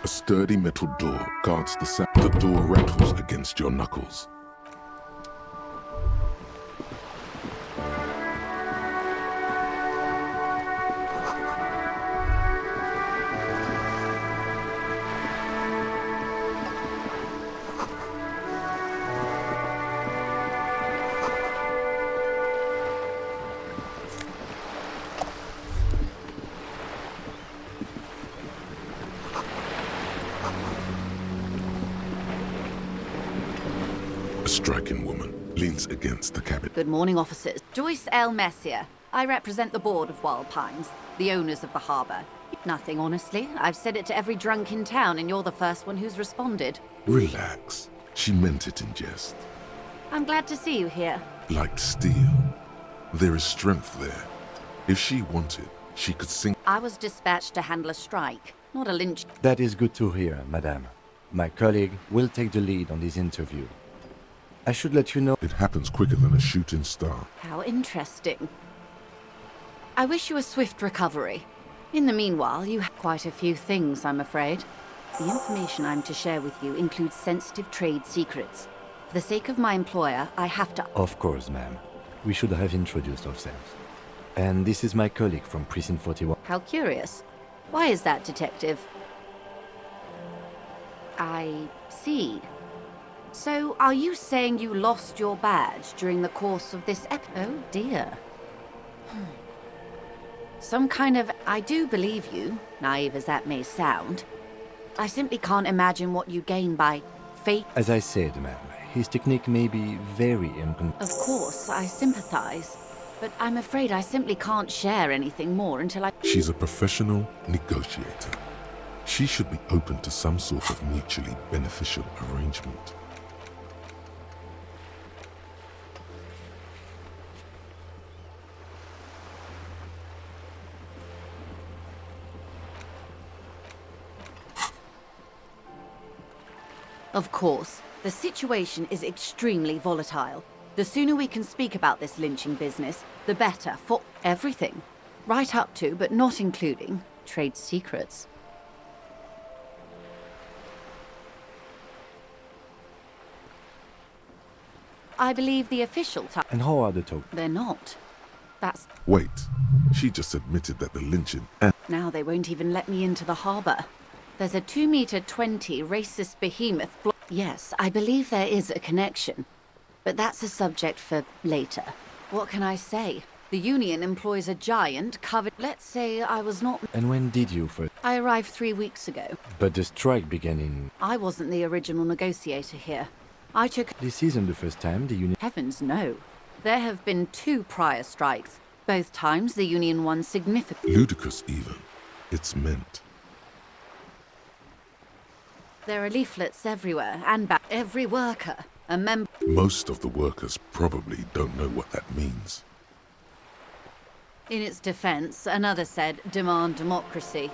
A sturdy metal door guards the side. The door rattles against your knuckles. A striking woman leans against the cabin. Good morning, officers. Joyce L. Messier. I represent the board of Wild Pines, the owners of the harbour. Nothing, honestly. I've said it to every drunk in town, and you're the first one who's responded. Relax. She meant it in jest. I'm glad to see you here. Like steel. There is strength there. If she wanted, she could sink. I was dispatched to handle a strike, not a lynch. That is good to hear, madame. My colleague will take the lead on this interview. I should let you know... It happens quicker than a shooting star. How interesting. I wish you a swift recovery. In the meanwhile, you have quite a few things, I'm afraid. The information I'm to share with you includes sensitive trade secrets. For the sake of my employer, I have to... Of course, ma'am. We should have introduced ourselves. And this is my colleague from Precinct 41. How curious. Why is that, Detective? I see. So, are you saying you lost your badge during the course of this Oh dear. Some kind of... I do believe you, naive as that may sound. I simply can't imagine what you gain by fate. As I said, ma'am, his technique may be very Of course, I sympathize. But I'm afraid I simply can't share anything more until I... She's a professional negotiator. She should be open to some sort of mutually beneficial arrangement. Of course, the situation is extremely volatile. The sooner we can speak about this lynching business, the better for everything. Right up to, but not including, trade secrets. I believe the official time. And how are the talk? They're not. That's... Wait, she just admitted that the lynching and... Now they won't even let me into the harbour. There's a 2-meter-20 racist behemoth Yes, I believe there is a connection. But that's a subject for later. What can I say? The Union employs a giant covered... Let's say I was not... And when did you first? I arrived 3 weeks ago. But the strike began in... I wasn't the original negotiator here. I took... This isn't the first time the Union... Heavens, no. There have been 2 prior strikes. Both times the Union won significant... Ludicrous, even. It's meant. There are leaflets everywhere, and back every worker, a member... Most of the workers probably don't know what that means. In its defense, another said, demand democracy.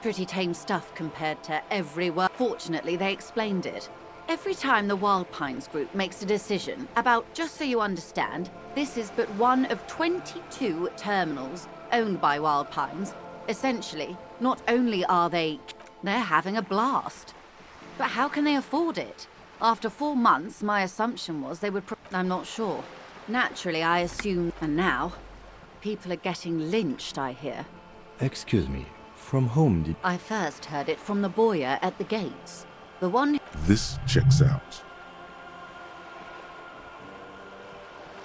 Pretty tame stuff compared to every work. Fortunately, they explained it. Every time the Wild Pines group makes a decision about, just so you understand, this is but one of 22 terminals owned by Wild Pines. Essentially, not only are they're having a blast. But how can they afford it? After 4 months, my assumption was they would... I'm not sure. Naturally, I assumed... And now, people are getting lynched, I hear. Excuse me, from whom did... I first heard it from the boyer at the gates. The one... This checks out.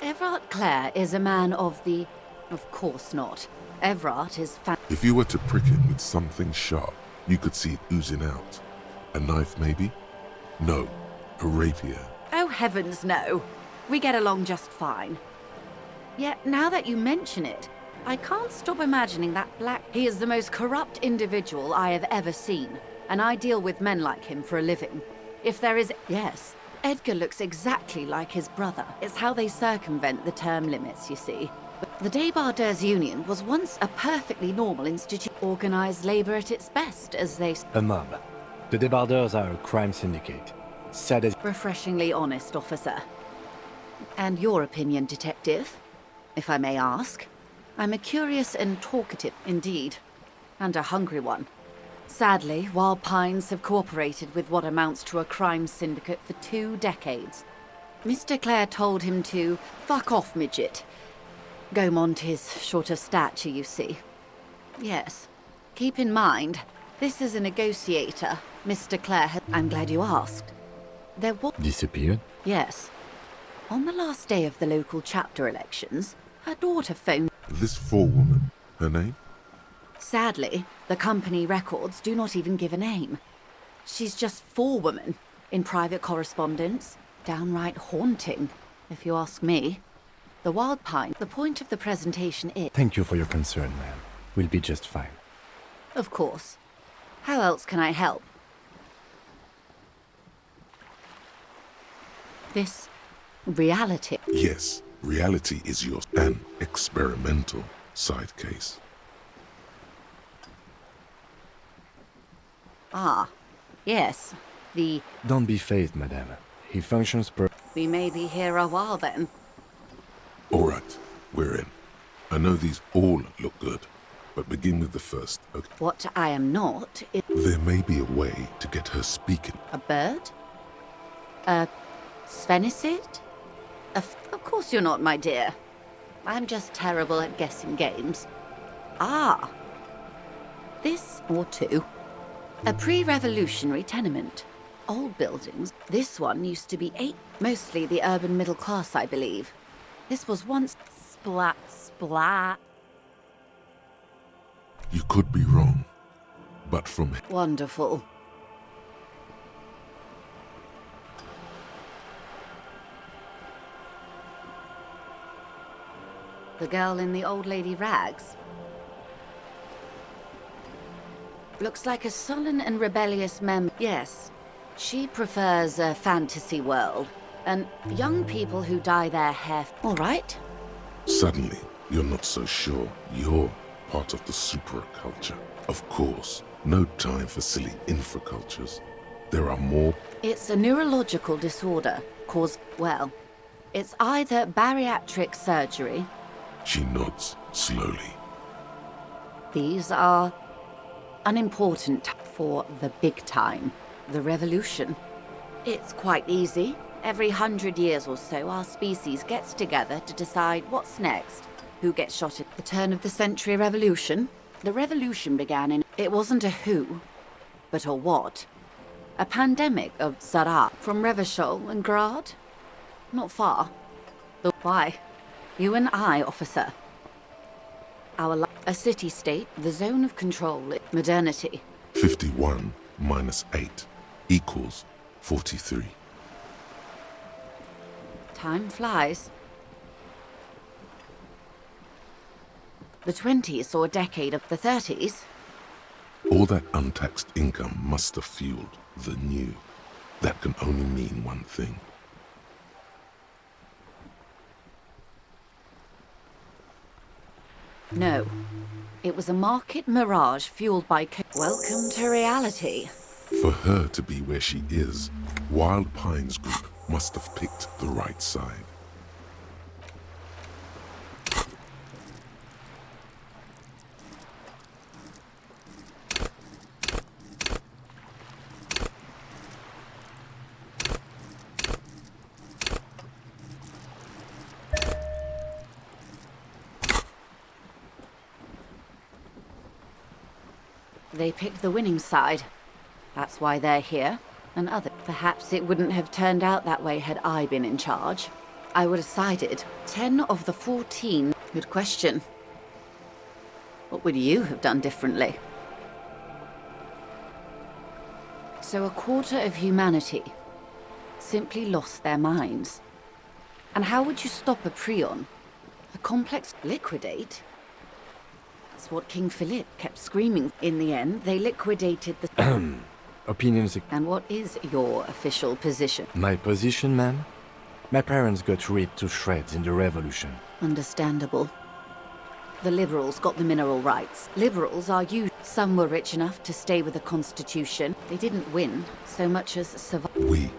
Everard Clare is a man of the... Of course not. Everard is If you were to prick him with something sharp, you could see it oozing out. A knife, maybe? No, a rapier. Oh, heavens, no. We get along just fine. Yet, now that you mention it, I can't stop imagining that black... He is the most corrupt individual I have ever seen, and I deal with men like him for a living. If there is... Yes, Edgar looks exactly like his brother. It's how they circumvent the term limits, you see. The Débardeurs Union was once a perfectly normal institution. Organized labor at its best, as they... A mob. The Débardeurs are a crime syndicate. Sad as... Refreshingly honest, officer. And your opinion, detective, if I may ask? I'm a curious and talkative, indeed, and a hungry one. Sadly, Wild Pines have cooperated with what amounts to a crime syndicate for 2 decades. Mr. Clare told him to fuck off, midget. Gaumont is short of stature, you see. Yes. Keep in mind, this is a negotiator. Mr. Clare has... I'm glad you asked. There was... Disappeared? Yes. On the last day of the local chapter elections, her daughter phoned... This forewoman, her name? Sadly, the company records do not even give a name. She's just forewoman in private correspondence. Downright haunting, if you ask me. The Wild Pine, the point of the presentation is... Thank you for your concern, ma'am. We'll be just fine. Of course. How else can I help? This... reality. Yes, reality is yours. An experimental side case. Ah, yes. The... Don't be phased, madame. He functions per... We may be here a while then. All right, we're in. I know these all look good, but begin with the first, okay? What I am not is... There may be a way to get her speaking. A bird? A... Svenicid? Of course you're not, my dear. I'm just terrible at guessing games. Ah! This or 2. A pre-revolutionary tenement. Old buildings. This one used to be 8. Mostly the urban middle class, I believe. This was once... Splat, splat. You could be wrong, but from... Wonderful. The girl in the old lady rags. Looks like a sullen and rebellious Yes. She prefers a fantasy world. And young people who dye their hair... All right. Suddenly, you're not so sure you're part of the supraculture. Of course, no time for silly infracultures. There are more. It's a neurological disorder caused, well, it's either bariatric surgery. She nods slowly. These are unimportant for the big time, the revolution. It's quite easy. Every 100 years or so, our species gets together to decide what's next. Who gets shot at the turn of the century revolution? The revolution began in... It wasn't a who, but a what. A pandemic of Zara from Revachol and Grad? Not far. Why? You and I, officer. A city-state, the zone of control, modernity. 51 minus 8 equals 43. Time flies. The 20s saw a decade of the 30s. All that untaxed income must have fueled the new. That can only mean one thing. No. It was a market mirage fueled by... Welcome to reality. For her to be where she is, Wild Pines Group must have picked the right side. They picked the winning side. That's why they're here. And other. Perhaps it wouldn't have turned out that way had I been in charge. I would have sided. 10 of the 14. Good question. What would you have done differently? So a quarter of humanity simply lost their minds. And how would you stop a prion? A complex liquidate? That's what King Philip kept screaming. In the end, they liquidated the... Opinions... And what is your official position? My position, ma'am? My parents got ripped to shreds in the revolution. Understandable. The liberals got the mineral rights. Liberals are you. Some were rich enough to stay with the Constitution. They didn't win so much as survive.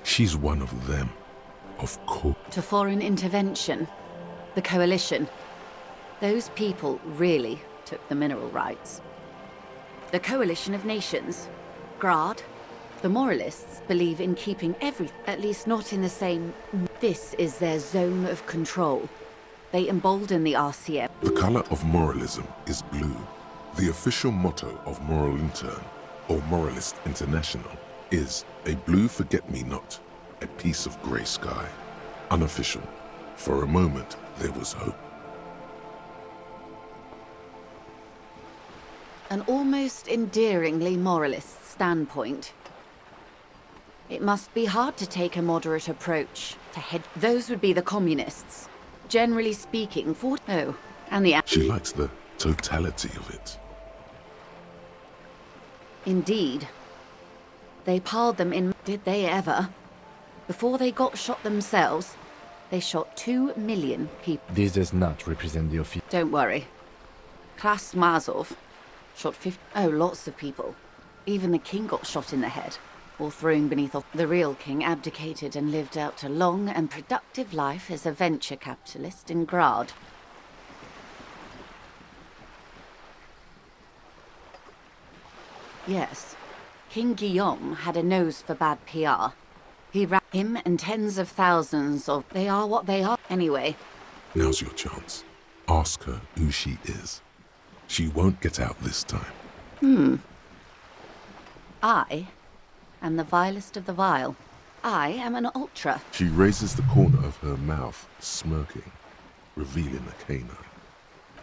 She's one of them. Of course. To foreign intervention. The coalition. Those people really took the mineral rights. The coalition of nations. Grad. The moralists believe in keeping everything, at least not in the same... This is their zone of control. They embolden the RCM. The color of moralism is blue. The official motto of Moral Intern, or Moralist International, is a blue forget-me-not, a piece of grey sky. Unofficial. For a moment, there was hope. An almost endearingly moralist standpoint. It must be hard to take a moderate approach to head... Those would be the communists. Generally speaking, and the... She likes the totality of it. Indeed. They piled them in... Did they ever? Before they got shot themselves, they shot 2 million people. This does not represent the official... Don't worry. Klas Mazov shot 50... Oh, lots of people. Even the king got shot in the head. Or thrown beneath... The real king abdicated and lived out a long and productive life as a venture capitalist in Grad. Yes. King Guillaume had a nose for bad PR. He ran him and tens of thousands of... They are what they are. Anyway. Now's your chance. Ask her who she is. She won't get out this time. I am the vilest of the vile. I am an ultra. She raises the corner of her mouth, smirking, revealing a canine.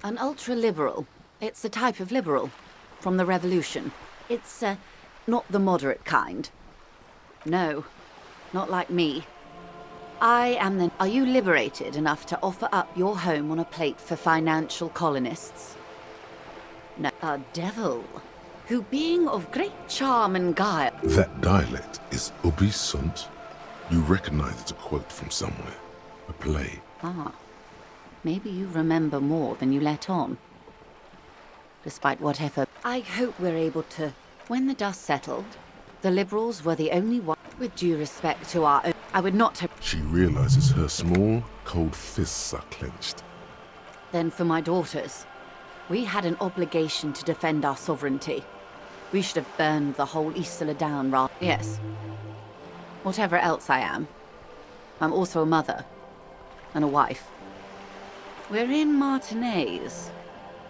An ultra-liberal. It's a type of liberal. From the revolution. It's, not the moderate kind. No, not like me. I am the... Are you liberated enough to offer up your home on a plate for financial colonists? No, a devil, who being of great charm and guile... That dialect is obéissant. You recognize it's a quote from somewhere. A play. Ah, maybe you remember more than you let on. Despite whatever... I hope we're able to... When the dust settled, The Liberals were the only one. With due respect to our own, I would not have. She realizes her small, cold fists are clenched. Then for my daughters, we had an obligation to defend our sovereignty. We should have burned the whole Isla down rather. Yes. Whatever else I am, I'm also a mother and a wife. We're in Martinez,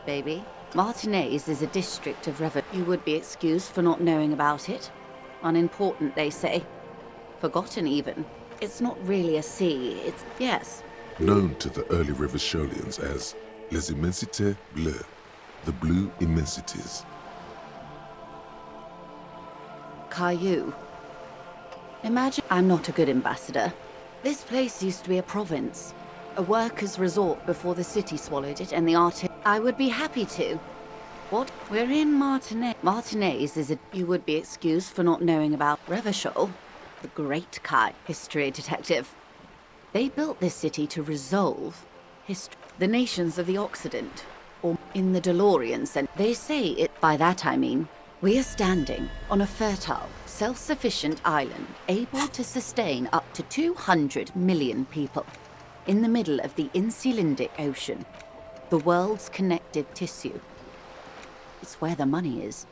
baby. Martinez is a district of revenue. You would be excused for not knowing about it. Unimportant, they say. Forgotten, even. It's not really a sea, it's... Yes. Known to the early Revacholians as Les Immensités Bleues, the Blue Immensities. Caillou. Imagine I'm not a good ambassador. This place used to be a province. A workers' resort before the city swallowed it and the art... I would be happy to. What? We're in Martinez. Martinez is a... You would be excused for not knowing about Revachol, the great Kai, history detective. They built this city to resolve history. The nations of the Occident, or in the DeLorean sense. They say it... By that I mean, we are standing on a fertile, self-sufficient island, able to sustain up to 200 million people. In the middle of the Insulindic Ocean, the world's connective tissue. It's where the money is.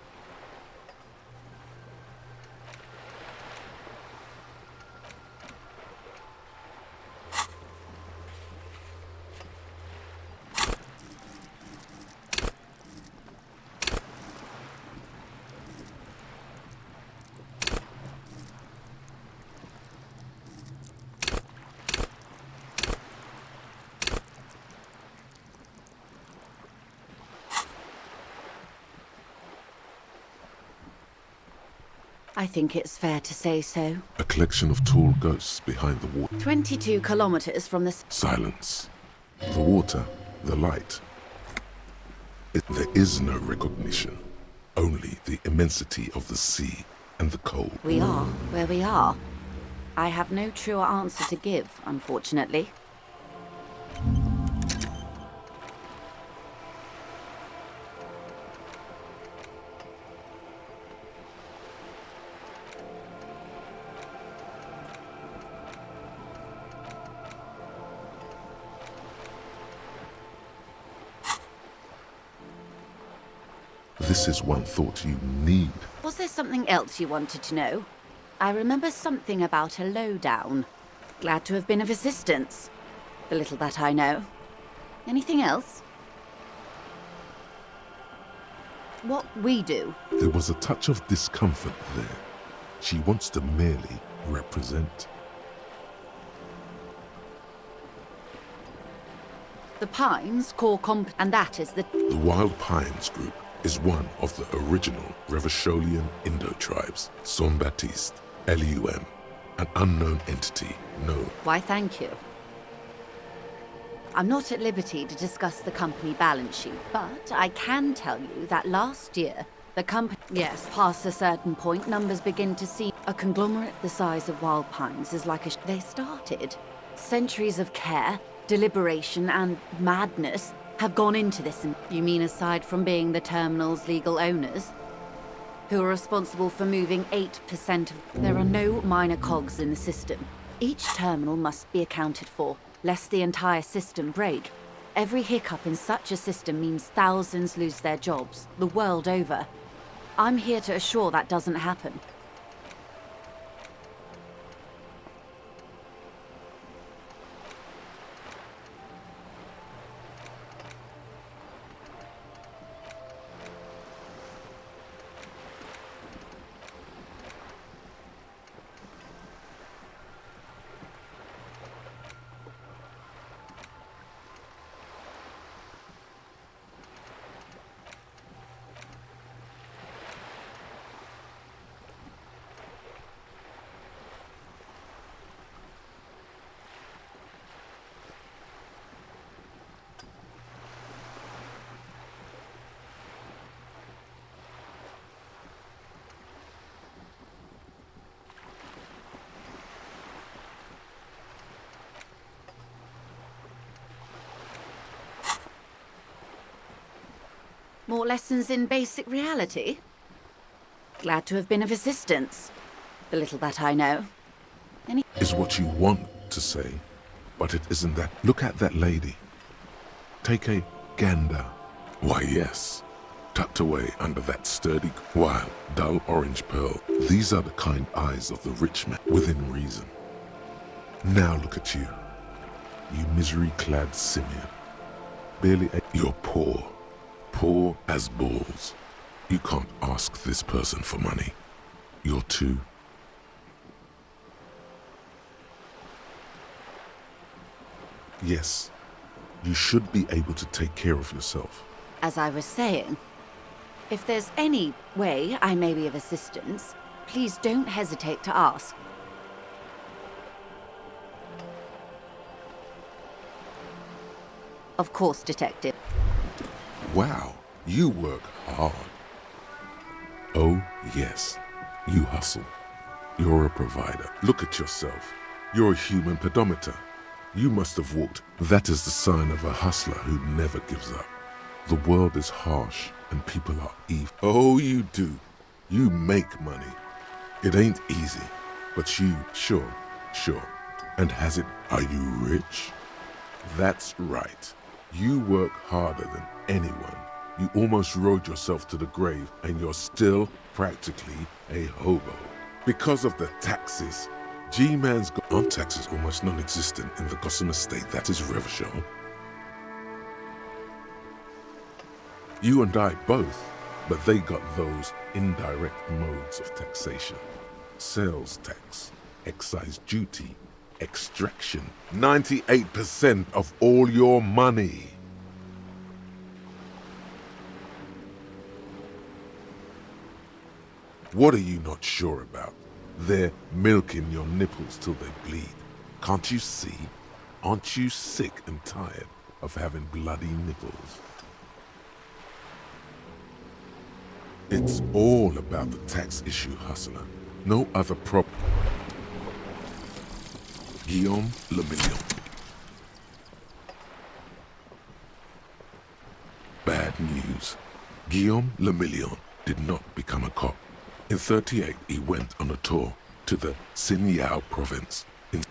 I think it's fair to say so. A collection of tall ghosts behind the water. 22 kilometers from the... Silence. The water, the light. There is no recognition. Only the immensity of the sea and the cold. We are where we are. I have no truer answer to give, unfortunately. This is one thought you need. Was there something else you wanted to know? I remember something about a lowdown. Glad to have been of assistance. The little that I know. Anything else? What we do. There was a touch of discomfort there. She wants to merely represent. The Pines core and that is the... The Wild Pines group is one of the original Revacholian Indo-tribes, Son-Baptiste, LUM, an unknown entity known. Why, thank you. I'm not at liberty to discuss the company balance sheet, but I can tell you that last year, the company... Yes, past a certain point, numbers begin to see... A conglomerate the size of Wild Pines is like a... They started. Centuries of care, deliberation, and madness have gone into this. And you mean aside from being the terminal's legal owners, who are responsible for moving 8% of... There are no minor cogs in the system. Each terminal must be accounted for, lest the entire system break. Every hiccup in such a system means thousands lose their jobs, the world over. I'm here to assure that doesn't happen. More lessons in basic reality? glad to have been of assistance. The little that I know. Is what you want to say, but it isn't that. Look at that lady. Take a gander. Why, yes. Tucked away under that sturdy, while dull orange pearl. These are the kind eyes of the rich man, within reason. Now look at you. You misery-clad simian. Barely you're poor. Poor as balls. You can't ask this person for money. You're too. Yes, you should be able to take care of yourself. As I was saying, if there's any way I may be of assistance, please don't hesitate to ask. Of course, Detective. Wow, you work hard. Oh, yes, you hustle. You're a provider. Look at yourself. You're a human pedometer. You must have walked. That is the sign of a hustler who never gives up. The world is harsh and people are evil. Oh, you do. You make money. It ain't easy, but you, sure. And has it, are you rich? That's right. You work harder than anyone. You almost rode yourself to the grave and you're still practically a hobo. Because of the taxes. G-Man's aren't taxes almost non-existent in the Gotham estate that is Revachol? You and I both, but they got those indirect modes of taxation. Sales tax, excise duty, extraction, 98% of all your money. What are you not sure about? They're milking your nipples till they bleed. Can't you see? Aren't you sick and tired of having bloody nipples? It's all about the tax issue, hustler. No other problem. Guillaume Le Million. Bad news. Guillaume Le Million did not become a cop. In 38, he went on a tour to the Sinyao province in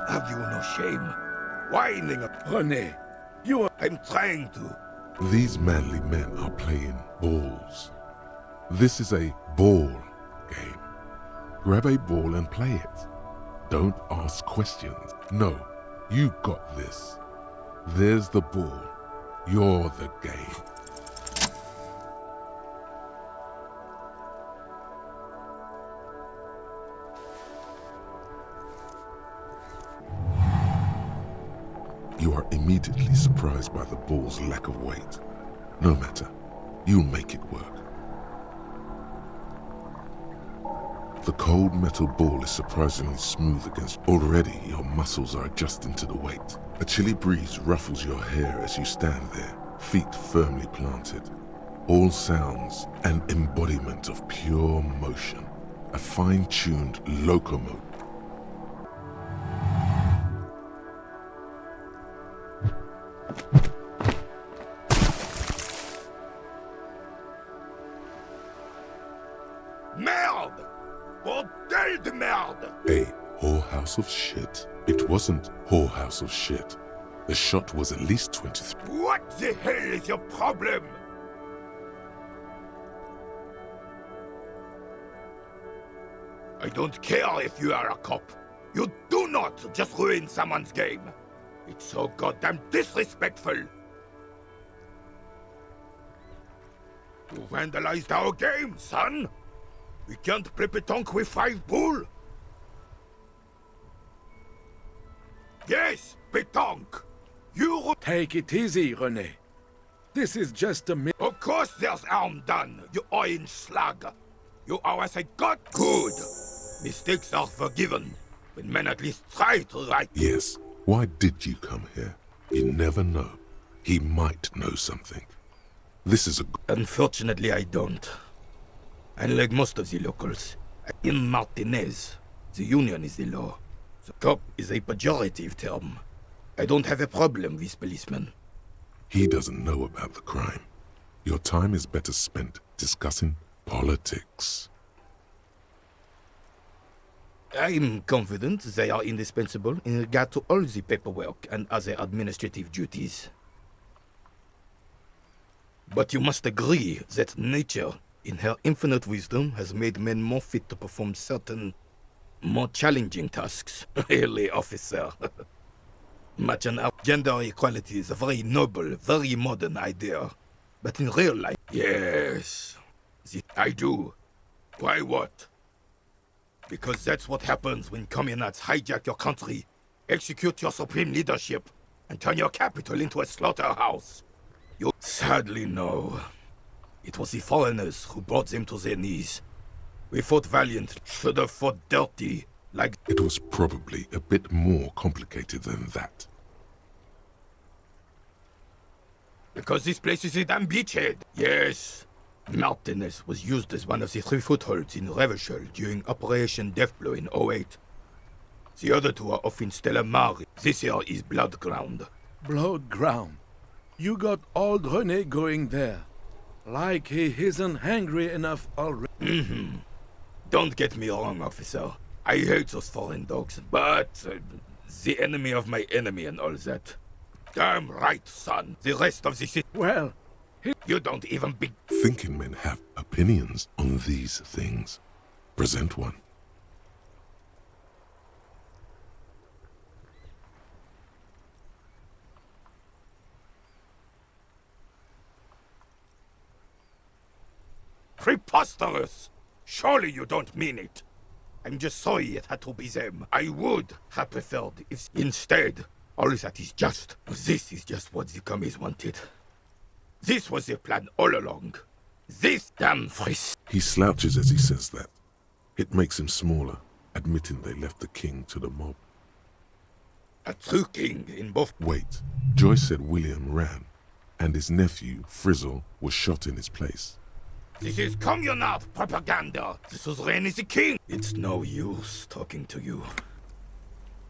Have you no shame? Whining. René, I'm trying to. These manly men are playing balls. This is a ball game. Grab a ball and play it. Don't ask questions. No, you got this. There's the ball. You're the game. You are immediately surprised by the ball's lack of weight. No matter, you'll make it work. The cold metal ball is surprisingly smooth against. Already your muscles are adjusting to the weight. A chilly breeze ruffles your hair as you stand there, feet firmly planted. All sounds an embodiment of pure motion, a fine-tuned locomotive. Merde! Bordel de merde! A whorehouse of shit? It wasn't whorehouse of shit. The shot was at least 23. What the hell is your problem? I don't care if you are a cop. You do not just ruin someone's game. It's so goddamn disrespectful. You vandalized our game, son. We can't play pétanque with 5 bull. Yes, pétanque. You take it easy, René. This is just a Of course there's harm done, you orange slug. You always a god good. Mistakes are forgiven, when men at least try to right. Yes. Why did you come here? You never know. He might know something. This is a... Unfortunately, I don't. Unlike most of the locals, in Martinez, the union is the law. The cop is a pejorative term. I don't have a problem with policemen. He doesn't know about the crime. Your time is better spent discussing politics. I'm confident they are indispensable in regard to all the paperwork and other administrative duties. But you must agree that nature, in her infinite wisdom, has made men more fit to perform certain, more challenging tasks. Really, officer. Imagine how gender equality is a very noble, very modern idea. But in real life, yes, I do. Why what? Because that's what happens when communards hijack your country, execute your supreme leadership, and turn your capital into a slaughterhouse. You sadly know. It was the foreigners who brought them to their knees. We fought valiantly, should have fought dirty, like... It was probably a bit more complicated than that. Because this place is a damn beachhead. Yes. Martinez was used as one of the 3 footholds in Revachol during Operation Deathblow in 08. The other 2 are off in Stella Mare. This here is Blood Ground. Blood Ground? You got old René going there. Like he isn't hungry enough already. Don't get me wrong, officer. I hate those foreign dogs, but the enemy of my enemy and all that. Damn right, son. The rest of the city... Well... You don't even be... Thinking men have opinions on these things. Present one. Preposterous! Surely you don't mean it. I'm just sorry it had to be them. I would have preferred if instead, all that is just. This is just what the commies wanted. This was their plan all along. This damn voice. He slouches as he says that. It makes him smaller, admitting they left the king to the mob. A true king in both... Wait, Joyce said William ran, and his nephew, Frizzle, was shot in his place. This is communard propaganda. This was René the king. It's no use talking to you.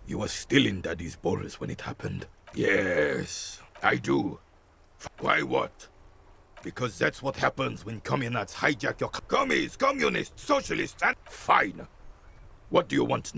You were still in Daddy's balls when it happened. Yes, I do. Why what? Because that's what happens when communards hijack your... Commies, communists, socialists, and... Fine. What do you want?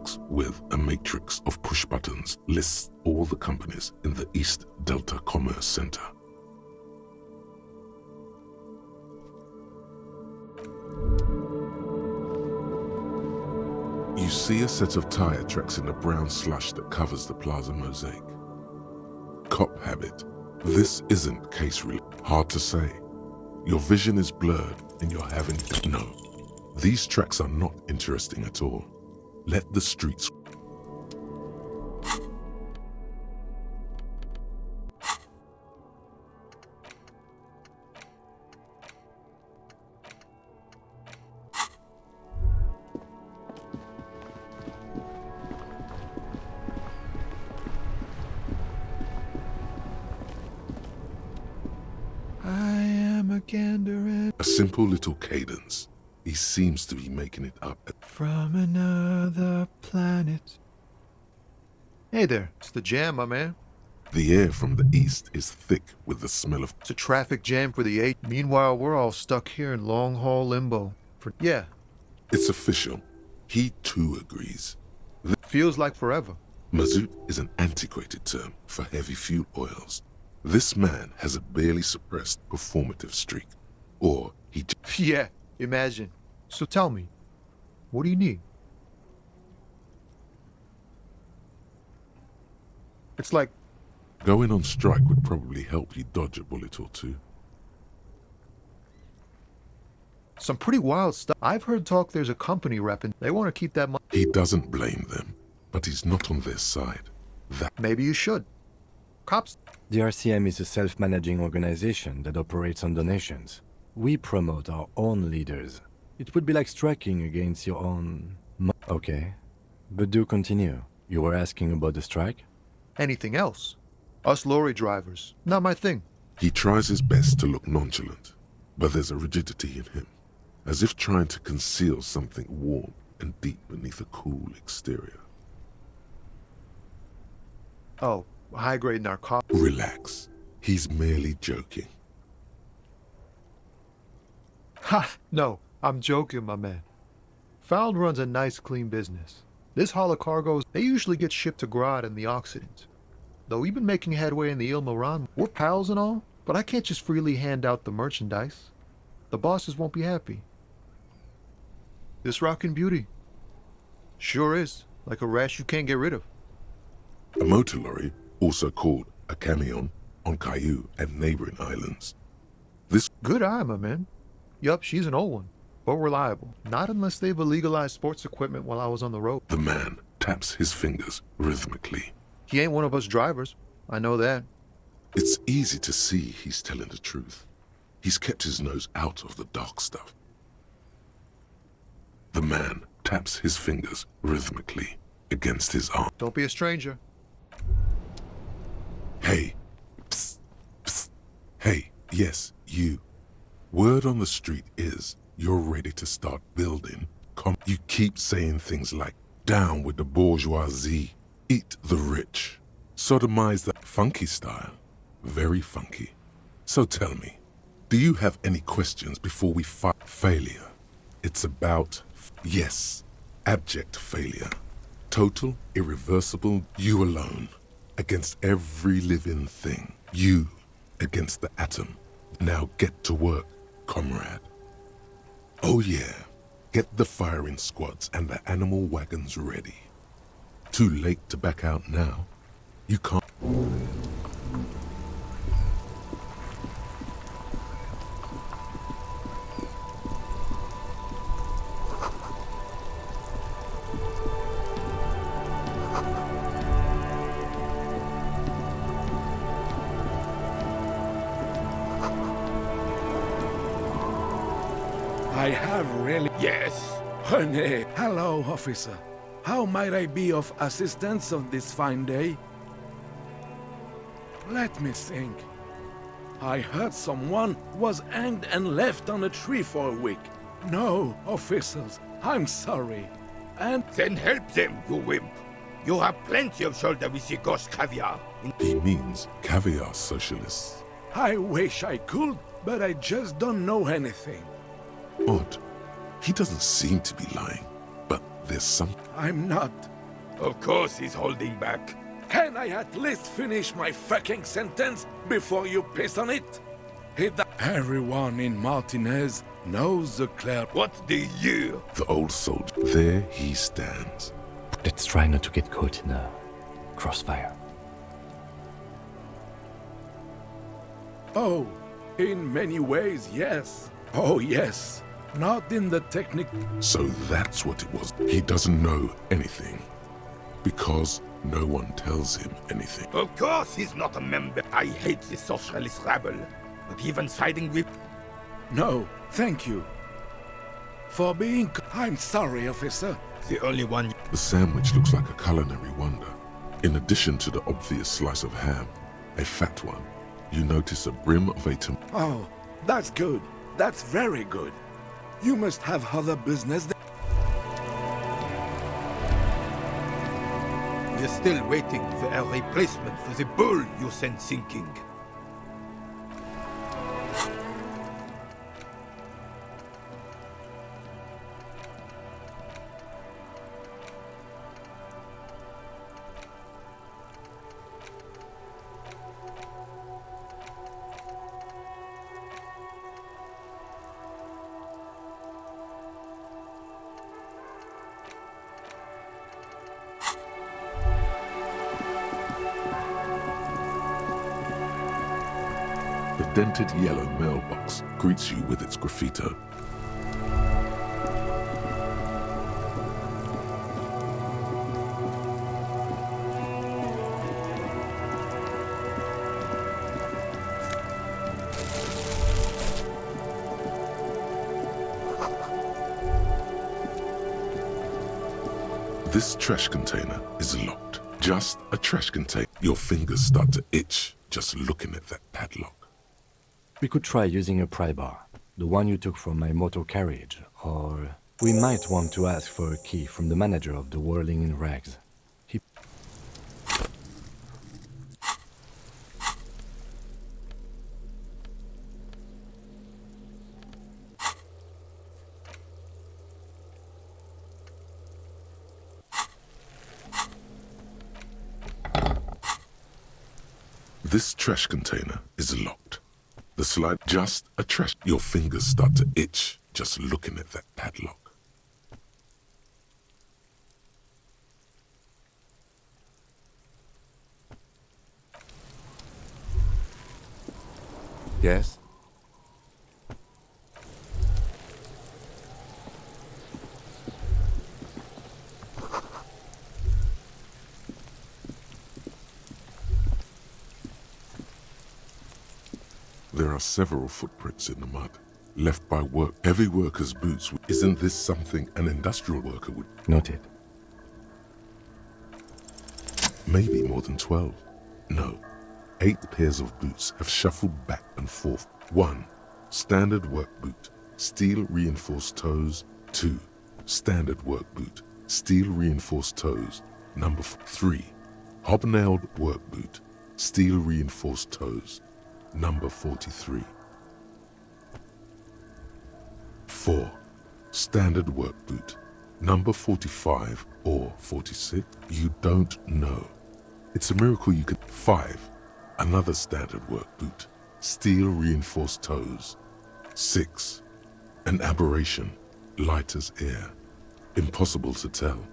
box with a matrix of push buttons lists all the companies in the East Delta Commerce Center. You see a set of tire tracks in the brown slush that covers the plaza mosaic. Cop habit. This isn't case related. Hard to say. Your vision is blurred and you're having to know. These tracks are not interesting at all. Let the streets. I am a gander A simple little cadence. He seems to be making it up. from another planet. Hey there, it's the jam, my man. The air from the east is thick with the smell of. It's a traffic jam for the 8. Meanwhile, we're all stuck here in long haul limbo. Yeah, It's official. He too agrees. feels like forever. Mazout is an antiquated term for heavy fuel oils. This man has a barely suppressed performative streak. Or he Yeah, imagine. So tell me, what do you need? It's like going on strike would probably help you dodge a bullet or two. some pretty wild stuff. I've heard talk there's a company repping. They want to keep that money. He doesn't blame them, but he's not on their side. Maybe you should. Cops. The RCM is a self-managing organization that operates on donations. We promote our own leaders. It would be like striking against your own... Okay, but do continue. You were asking about the strike? Anything else? Us lorry drivers. Not my thing. He tries his best to look nonchalant, but there's a rigidity in him, as if trying to conceal something warm and deep beneath a cool exterior. Oh, high-grade narcotics. Relax. He's merely joking. Ha! No, I'm joking, my man. Found runs a nice, clean business. This haul of cargoes, they usually get shipped to Grad and the Occident. Though we've been making headway in the Ile Moran, we're pals and all, but I can't just freely hand out the merchandise. The bosses won't be happy. This rockin' beauty. Sure is, like a rash you can't get rid of. A motor lorry, also called a camion, on Caillou and neighboring islands. This good eye, my man. Yup, she's an old one, but reliable. Not unless they've illegalized sports equipment while I was on the road. The man taps his fingers rhythmically. He ain't one of us drivers. I know that. It's easy to see he's telling the truth. He's kept his nose out of the dark stuff. The man taps his fingers rhythmically against his arm. Don't be a stranger. Hey. Psst. Psst. Hey, yes, you. Word on the street is you're ready to start building. You keep saying things like, down with the bourgeoisie, eat the rich, sodomize the funky style. Very funky. So tell me, do you have any questions before we fight failure? It's about, yes, abject failure. Total, irreversible, you alone, against every living thing. You against the atom. Now get to work, comrade. Oh yeah, get the firing squads and the animal wagons ready. Too late to back out now. You can't. I have really... Yes? René. Hello, officer. How might I be of assistance on this fine day? Let me think. I heard someone was hanged and left on a tree for a week. No, officers, I'm sorry. And... Then help them, you wimp. You have plenty of shoulder with the ghost caviar. He means caviar socialists. I wish I could, but I just don't know anything. Odd. He doesn't seem to be lying, but there's some... I'm not Of course he's holding back. Can I at least finish my fucking sentence before you piss on it? Everyone in Martinez knows the Claire. What do you? The old soldier. There he stands. Let's try not to get caught in a crossfire. Oh, in many ways, yes. Oh, yes. Not in the technique. So that's what it was. He doesn't know anything. Because no one tells him anything. Of course he's not a member. I hate the socialist rabble. But even siding with... No, thank you. For being... I'm sorry, officer. The only one... The sandwich looks like a culinary wonder. In addition to the obvious slice of ham, a fat one, you notice a brim of a tomato. Oh, that's good. That's very good. You must have other business. We're still waiting for a replacement for the bull you sent sinking. The dented yellow mailbox greets you with its graffito. This trash container is locked. Just a trash container. Your fingers start to itch just looking at that padlock. We could try using a pry bar, the one you took from my motor carriage, or we might want to ask for a key from the manager of the Whirling in Rags. This trash container is locked. The slide, just a trash. Your fingers start to itch just looking at that padlock. Yes? There are several footprints in the mud, left by heavy workers' boots. Isn't this something an industrial worker would? Noted. Maybe more than 12. No. 8 pairs of boots have shuffled back and forth. 1. Standard work boot, steel reinforced toes. 2. Standard work boot, steel reinforced toes. Number 3. Hobnailed work boot, steel reinforced toes. Number 43. 4. Standard work boot. Number 45 or 46. You don't know. It's a miracle you could. 5. Another standard work boot. Steel reinforced toes. 6. An aberration. Light as air. Impossible to tell.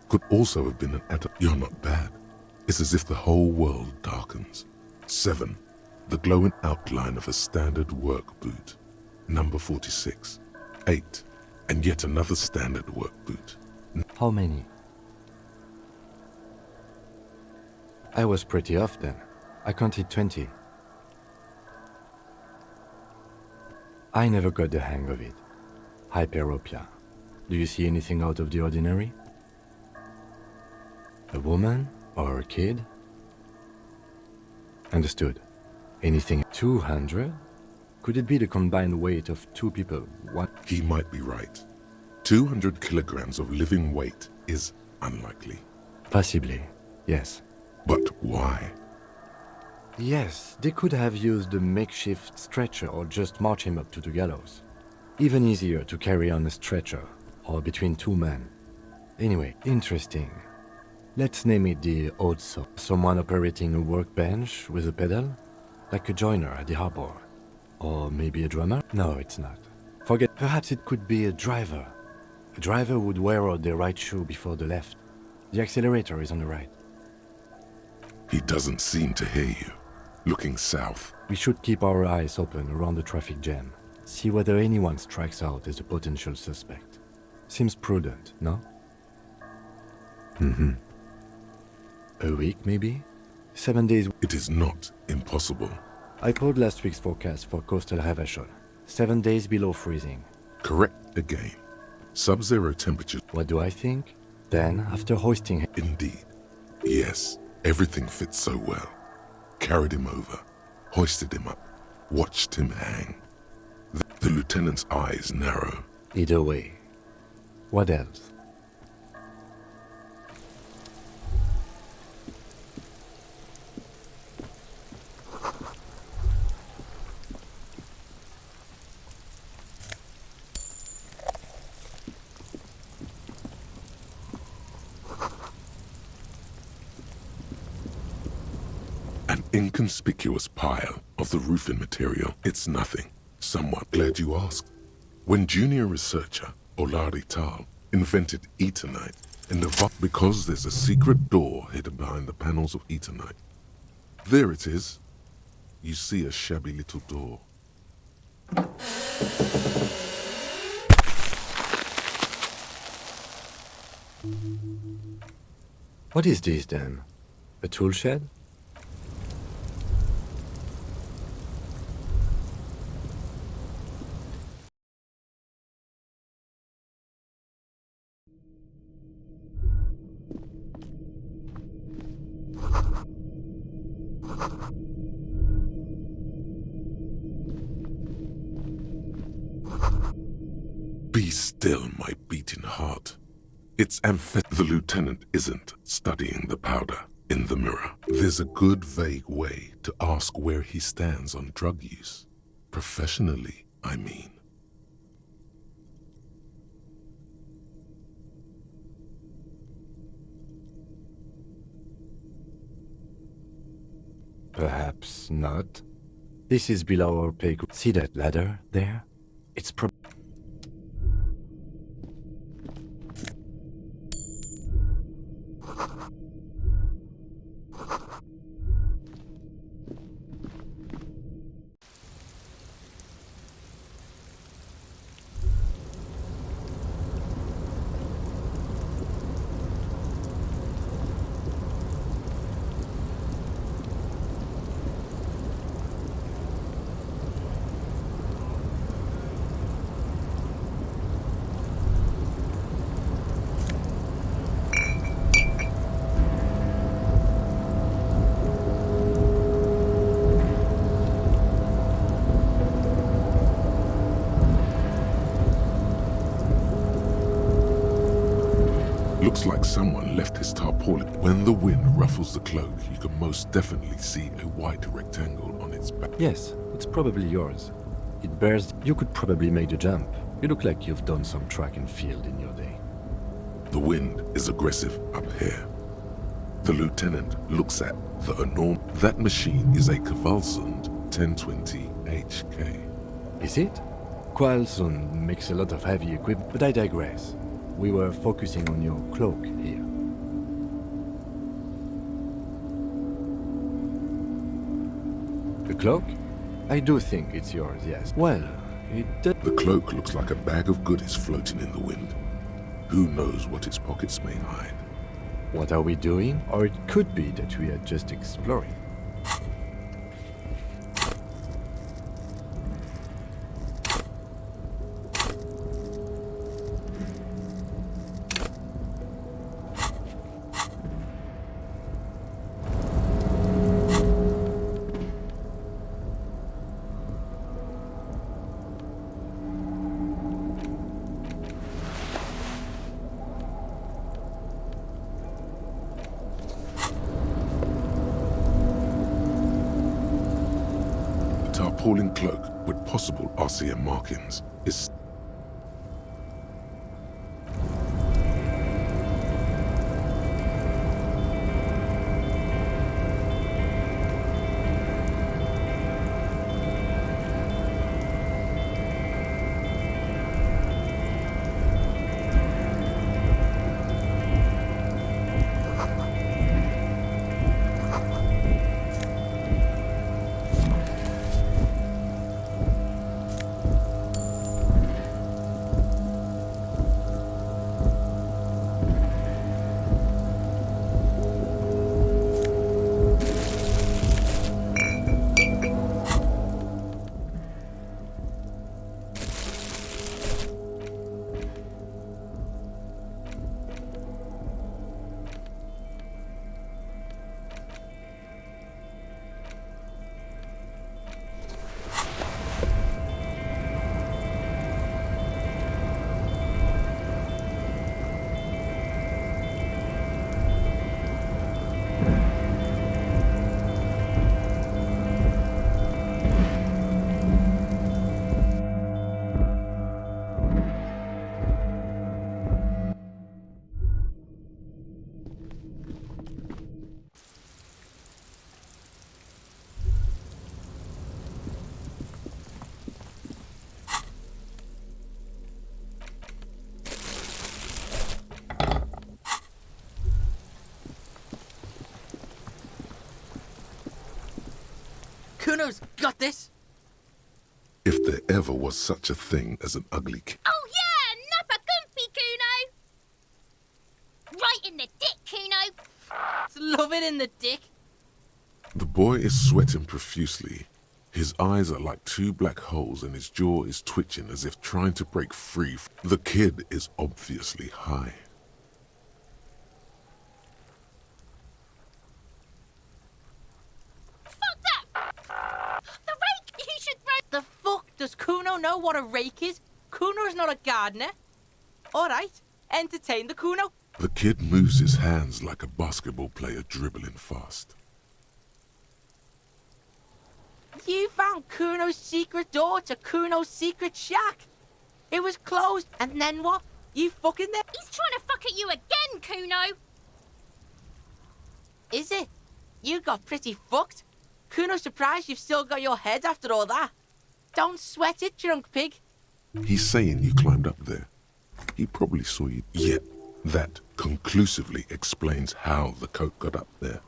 Could also have been an atom. You're not bad. It's as if the whole world darkens. 7. The glowing outline of a standard work boot. Number 46. 8. And yet another standard work boot. How many? I was pretty off then. I counted 20. I never got the hang of it. Hyperopia. Do you see anything out of the ordinary? A woman or a kid? Understood. Anything 200? Could it be the combined weight of 2 people? What? He might be right. 200 kilograms of living weight is unlikely. Possibly, yes. But why? Yes, they could have used a makeshift stretcher or just march him up to the gallows. Even easier to carry on a stretcher, or between 2 men. Anyway, interesting. Let's name it the odd sort. Someone operating a workbench with a pedal? Like a joiner at the harbor. Or maybe a drummer? No, it's not. Forget. Perhaps it could be a driver. A driver would wear out the right shoe before the left. The accelerator is on the right. He doesn't seem to hear you. Looking south. We should keep our eyes open around the traffic jam. See whether anyone strikes out as a potential suspect. Seems prudent, no? Mm-hmm. A week, maybe? 7 days. It is not impossible. I pulled last week's forecast for coastal Havashon. 7 days below freezing. Correct again. Sub-zero temperatures. What do I think? Then, after hoisting him... Indeed. Yes, everything fits so well. Carried him over, hoisted him up, watched him hang. The lieutenant's eyes narrow. Either way. What else? An inconspicuous pile of the roofing material. It's nothing. Somewhat glad you asked. When junior researcher Olari Tal invented Eternite in the because there's a secret door hidden behind the panels of Eternite. There it is. You see a shabby little door. What is this then? A tool shed? Be still, my beating heart. It's the lieutenant isn't studying the powder in the mirror. There's a good vague way to ask where he stands on drug use. Professionally, I mean. Perhaps not. This is below our pay grade. See that ladder there? It's Looks like someone left his tarpaulin. When the wind ruffles the cloak, you can most definitely see a white rectangle on its back. Yes, it's probably yours. It bears... You could probably make the jump. You look like you've done some track and field in your day. The wind is aggressive up here. The lieutenant looks at the enormous... That machine is a Kvalsund 1020 HK. Is it? Kvalsund makes a lot of heavy equipment, but I digress. We were focusing on your cloak here. The cloak? I do think it's yours, yes. Well, it does... The cloak looks like a bag of goodies floating in the wind. Who knows what its pockets may hide? What are we doing? Or it could be that we are just exploring. Tarpaulin cloak with possible RCM markings is... got this. If there ever was such a thing as an ugly kid. Oh yeah, nappa comfy, Kuno. Right in the dick, Kuno. Love it in the dick. The boy is sweating profusely. His eyes are like two black holes and his jaw is twitching as if trying to break free. The kid is obviously high. Fuck that! The rake! You should throw... The fuck? Does Kuno know what a rake is? Kuno's not a gardener. Alright, entertain the Kuno. The kid moves his hands like a basketball player dribbling fast. You found Kuno's secret door to Kuno's secret shack. It was closed, and then what? You fucking there? He's trying to fuck at you again, Kuno. Is it? You got pretty fucked. Kuno's surprised you've still got your head after all that. Don't sweat it, drunk pig. He's saying you climbed up there. He probably saw you. Yet, that conclusively explains how the coat got up there.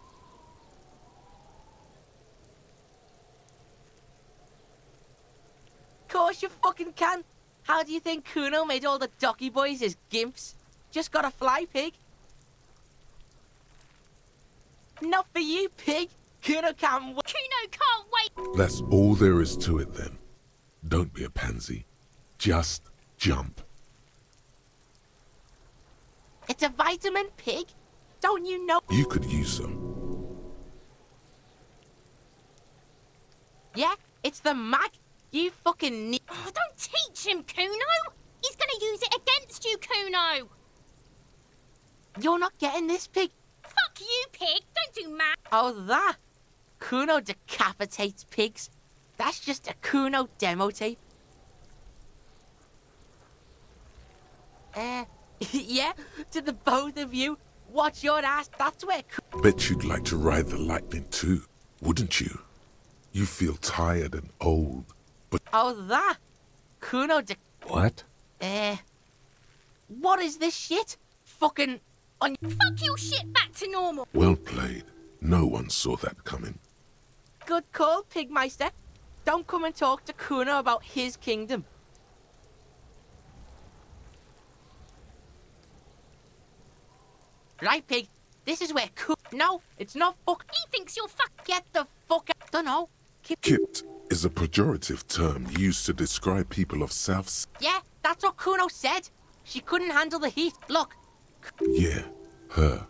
Course you fucking can. How do you think Kuno made all the docky boys his gimps? Just got a fly, pig. Not for you, pig. Kuno can't wait. Kuno can't wait. That's all there is to it then. Don't be a pansy. Just jump. It's a vitamin, pig. Don't you know? You could use some. Yeah, it's the mag. You fucking need... Oh, don't teach him, Kuno. He's gonna use it against you, Kuno. You're not getting this, pig. Fuck you, pig. Don't do mad. Oh, that. Kuno decapitates pigs. That's just a Kuno demo tape. Yeah, to the both of you. Watch your ass. That's where... Bet you'd like to ride the lightning too, wouldn't you? You feel tired and old, but... Oh, that. Kuno What? What is this shit? Fucking... Fuck your shit back to normal. Well played. No one saw that coming. Good call, Pigmeister. Don't come and talk to Kuno about his kingdom. Right, pig. This is where No, it's not fuck. He thinks you're fuck. Get the fuck out. Dunno. Kipped is a pejorative term used to describe people of South... Yeah, that's what Kuno said. She couldn't handle the heat. Look. Yeah, her.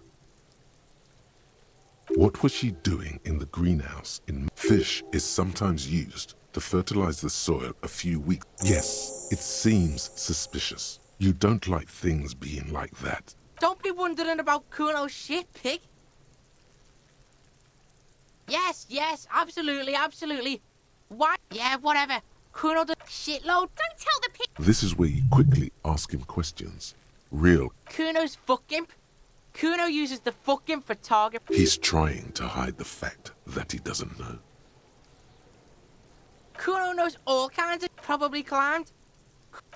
What was she doing in the greenhouse? Fish is sometimes used to fertilize the soil a few weeks. Yes, it seems suspicious. You don't like things being like that. Don't be wondering about Kuno's shit, pig. Yes, absolutely, absolutely. Why? Yeah, whatever. Kuno does shitload. Don't tell the pig. This is where you quickly ask him questions. Real. Kuno's fuck imp. Kuno uses the fuck imp for target. He's trying to hide the fact that he doesn't know. Kuno knows all kinds of... Probably climbed.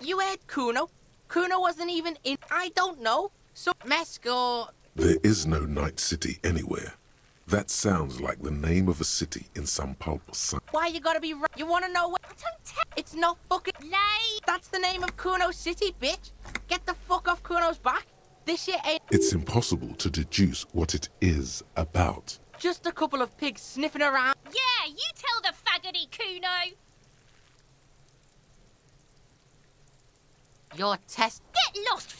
You heard Kuno. Kuno wasn't even in... I don't know. So, Mesco... There is no Night City anywhere. That sounds like the name of a city in some pulp or something. Why you gotta be right? You wanna know what? Don't tell. It's not fucking... Lay. That's the name of Kuno City, bitch. Get the fuck off Kuno's back. This shit ain't... It's impossible to deduce what it is about. Just a couple of pigs sniffing around. Yeah, you tell the faggoty, Kuno. Your test... Get lost,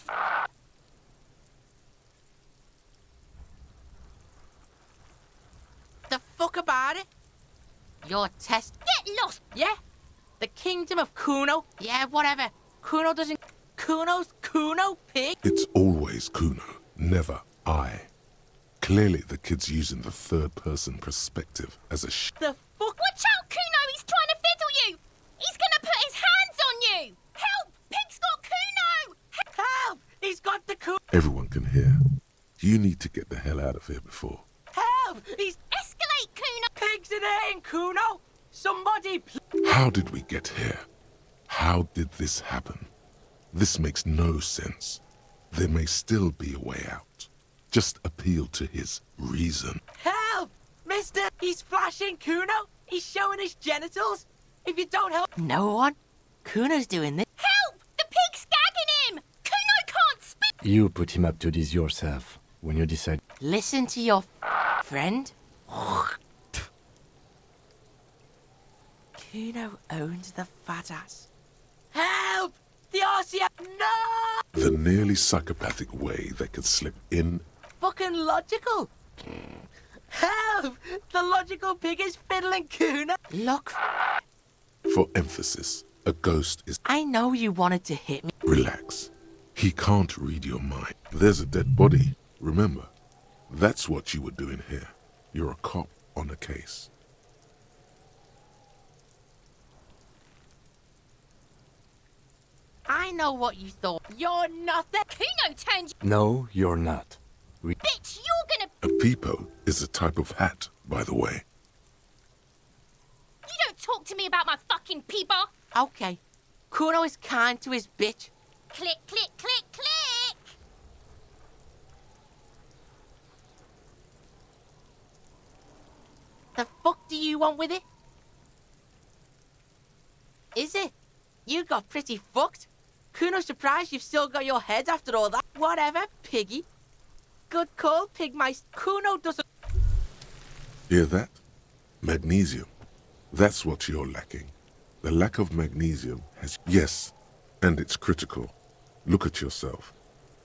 The fuck about it? Your test... Get lost! Yeah? The kingdom of Kuno? Yeah, whatever. Kuno doesn't... Kuno's Kuno, pig? It's always Kuno, never I. Clearly the kid's using the third-person perspective as a The fuck? Watch out, Kuno! He's trying to fiddle you! He's gonna put his hands on you! Help! Pig's got Kuno! Help! He's got the Kuno! Everyone can hear. You need to get the hell out of here before. Help! He's... Escalate, Kuno! Pigs in here, Kuno! Somebody... How did we get here? How did this happen? This makes no sense. There may still be a way out. Just appeal to his reason. Help! Mister! He's flashing, Kuno! He's showing his genitals. If you don't help no one, Kuno's doing this. Help! The pig's gagging him! Kuno can't speak! You put him up to this yourself when you decide. Listen to your friend. Kuno owns the fat ass. Help! The RCF! No! The nearly psychopathic way they could slip in. Fucking logical. Help! The logical pig is fiddling Kuno. Look. For emphasis, a ghost is. I know you wanted to hit me. Relax. He can't read your mind. There's a dead body. Remember, that's what you were doing here. You're a cop on a case. I know what you thought. You're nothing. Kuno turned you. No, you're not. Bitch, you're gonna. A peepo is a type of hat, by the way. You don't talk to me about my fucking peeper. Okay. Kuno is kind to his bitch. Click, click, click, click. The fuck do you want with it? Is it? You got pretty fucked. Kuno's surprised you've still got your head after all that. Whatever, piggy. Good call, pigmice. Kuno doesn't... Hear that? Magnesium. That's what you're lacking. The lack of magnesium has... Yes, and it's critical. Look at yourself.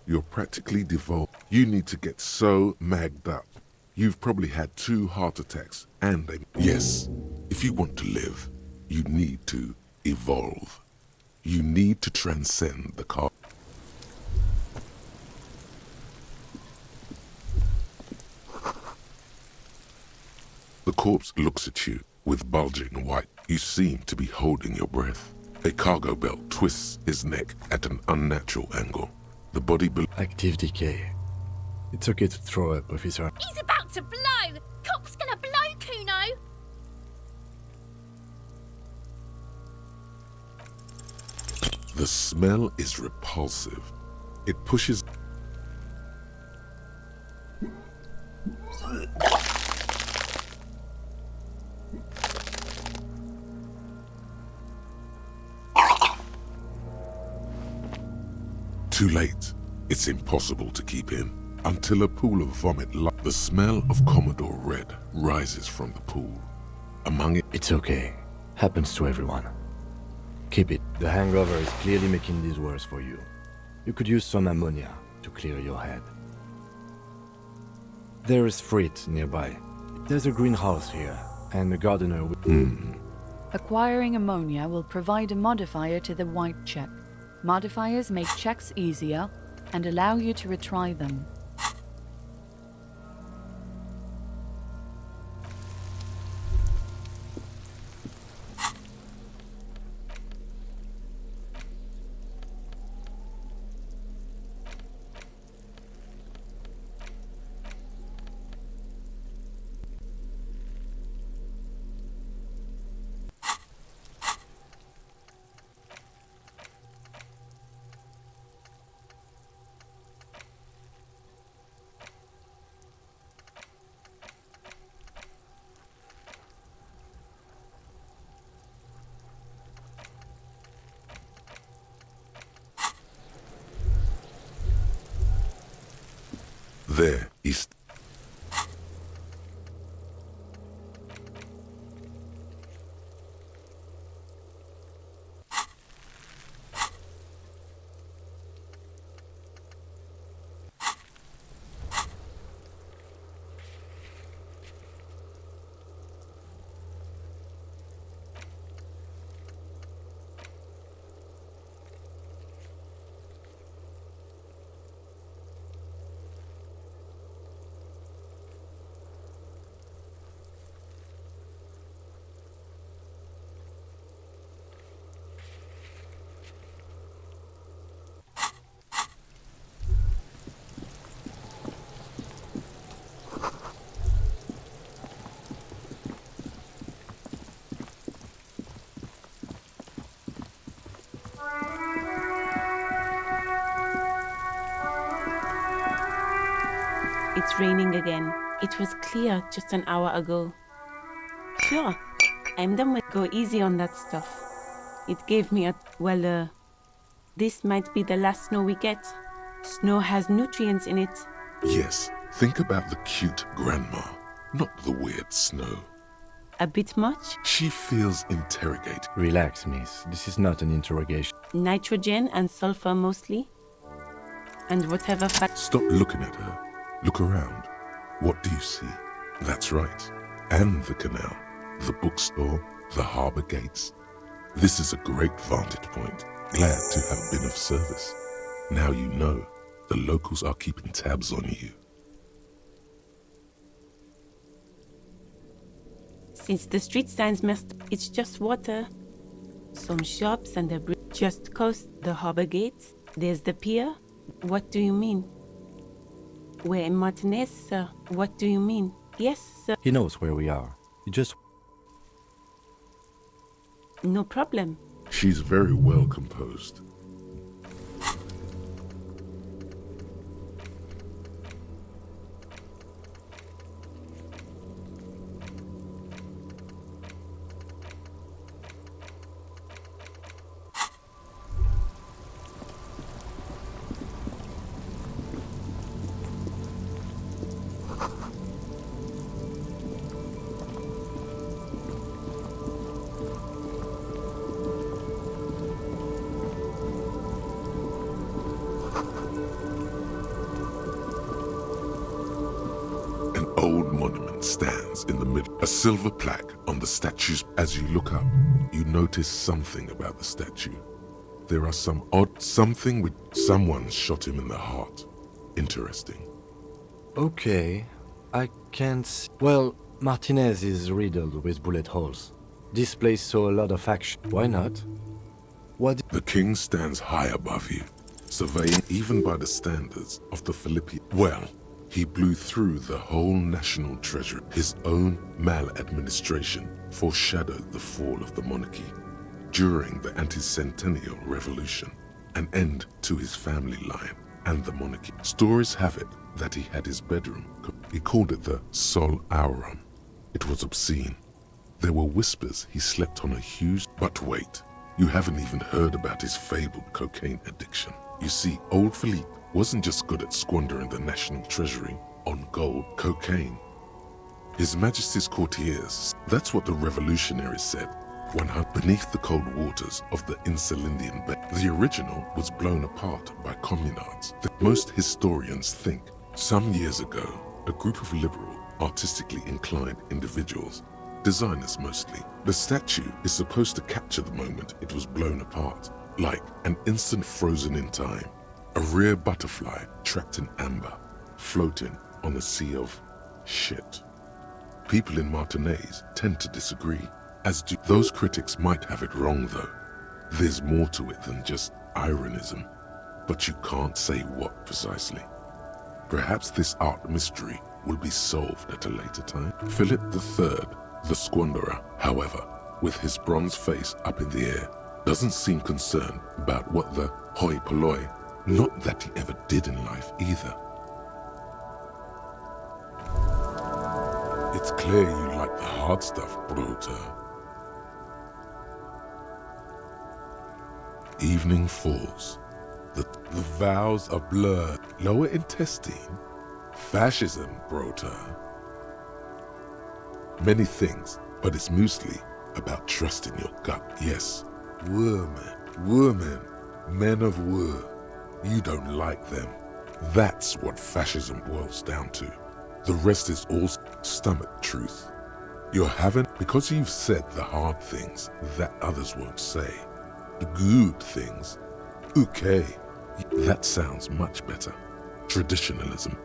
You're practically devolved. You need to get so magged up. You've probably had 2 heart attacks and they... Yes, if you want to live, you need to evolve. You need to transcend the car. The corpse looks at you with bulging white. You seem to be holding your breath. A cargo belt twists his neck at an unnatural angle. The body... Active decay. It's okay to throw up, officer. He's about to blow. Cop's gonna blow, Kuno. The smell is repulsive. It pushes... Too late. It's impossible to keep in. Until a pool of vomit... The smell of Commodore Red rises from the pool. Among it... It's okay. Happens to everyone. Keep it. The hangover is clearly making this worse for you. You could use some ammonia to clear your head. There is fruit nearby. There's a greenhouse here, and a gardener will... Acquiring ammonia will provide a modifier to the white check. Modifiers make checks easier and allow you to retry them. There is... It's raining again. It was clear just an hour ago. Sure, I'm done with. Go easy on that stuff. It gave me a. Well, this might be the last snow we get. Snow has nutrients in it. Yes, think about the cute grandma, not the weird snow. A bit much? She feels interrogated. Relax, miss. This is not an interrogation. Nitrogen and sulfur mostly. And whatever Stop looking at her. Look around. What do you see? That's right. And the canal, the bookstore, the harbour gates. This is a great vantage point. Glad to have been of service. Now you know the locals are keeping tabs on you. Since the street signs messed, it's just water. Some shops and a bridge. Just coast the harbour gates. There's the pier. What do you mean? We're in Martinez, sir. What do you mean? Yes, sir. He knows where we are. He just... No problem. She's very well composed. Old monument stands in the middle. A silver plaque on the statue's. As you look up, you notice something about the statue. There are some odd something with someone shot him in the heart. Interesting. Okay, I can't see. Well, Martinez is riddled with bullet holes. This place saw a lot of action. Why not? What? The king stands high above you, surveying even by the standards of the Philippians. Well, he blew through the whole national treasury. His own maladministration foreshadowed the fall of the monarchy. During the anti-centennial revolution, an end to his family line and the monarchy. Stories have it that he had his bedroom. He called it the Sol Aurum. It was obscene. There were whispers he slept on a huge... But wait, you haven't even heard about his fabled cocaine addiction. You see, old Philippe wasn't just good at squandering the national treasury on gold, cocaine. His Majesty's courtiers, that's what the revolutionaries said, beneath the cold waters of the Insulindian Bay. The original was blown apart by communards. Most historians think some years ago, a group of liberal, artistically inclined individuals, designers mostly. The statue is supposed to capture the moment it was blown apart, like an instant frozen in time. A rare butterfly trapped in amber, floating on a sea of shit. People in Martinez tend to disagree, as do those critics might have it wrong though. There's more to it than just ironism, but you can't say what precisely. Perhaps this art mystery will be solved at a later time. Philip III, the squanderer, however, with his bronze face up in the air, doesn't seem concerned about what the hoi polloi. Not that he ever did in life either. It's clear you like the hard stuff, Bruta. Evening falls. The vows are blurred. Lower intestine. Fascism, Bruta. Many things, but it's mostly about trusting your gut. Yes, women, men of war. You don't like them. That's what fascism boils down to. The rest is all stomach truth. You're having, because you've said the hard things that others won't say. The good things. Okay, that sounds much better. Traditionalism.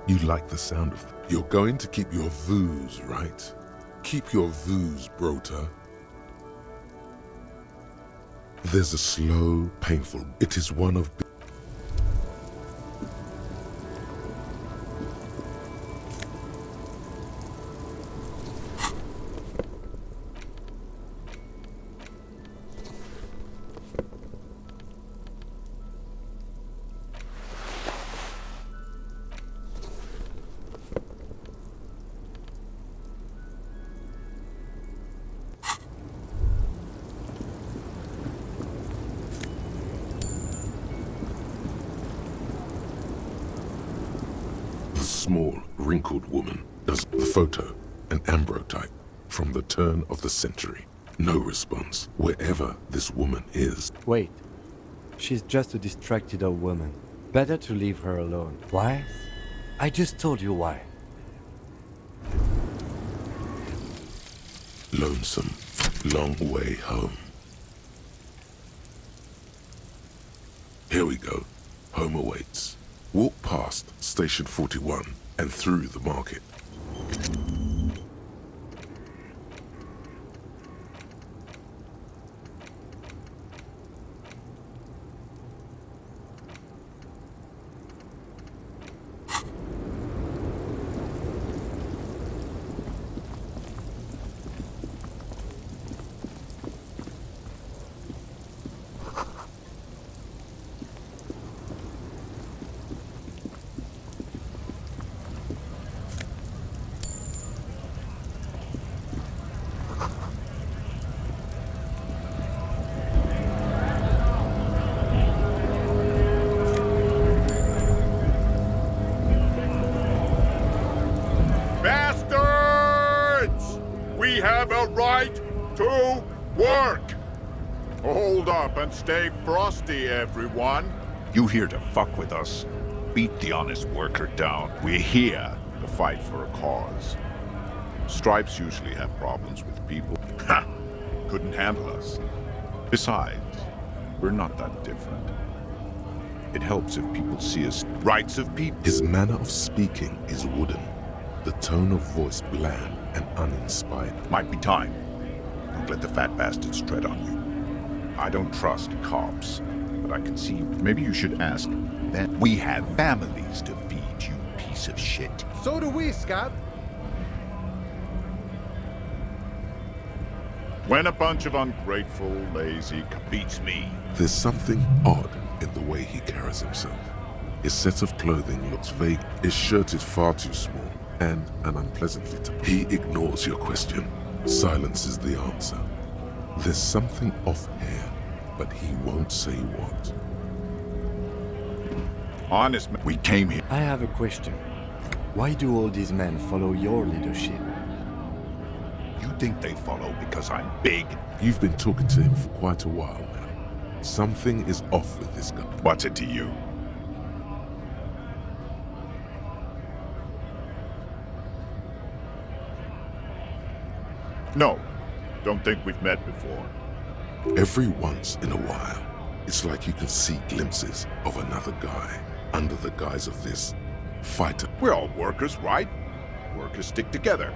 You like the sound of them. You're going to keep your views, right? Keep your views, Brota. There's a slow, painful. It is one of... small, wrinkled woman does the photo, an ambrotype from the turn of the century. No response wherever this woman is. Wait. She's just a distracted old woman. Better to leave her alone. Why? I just told you why. Lonesome, long way home. Here we go. Home awaits. Walk past Station 41 and through the market. We have a right to work! Hold up and stay frosty, everyone. You here to fuck with us? Beat the honest worker down. We're here to fight for a cause. Stripes usually have problems with people. Ha! Couldn't handle us. Besides, we're not that different. It helps if people see us rights of people. His manner of speaking is wooden, the tone of voice bland and uninspired. Might be time. Don't let the fat bastards tread on you. I don't trust cops, but I can see you. Maybe you should ask them. We have families to feed, you piece of shit. So do we, Scab. When a bunch of ungrateful, lazy beats me. There's something odd in the way he carries himself. His set of clothing looks vague. His shirt is far too small and unpleasantly tight. He ignores your question. Silence is the answer. There's something off here, but he won't say what. Honest, we came here. I have a question. Why do all these men follow your leadership? You think they follow because I'm big? You've been talking to him for quite a while now. Something is off with this guy. What's it to you? No, don't think we've met before. Every once in a while, it's like you can see glimpses of another guy under the guise of this fighter. We're all workers, right? Workers stick together.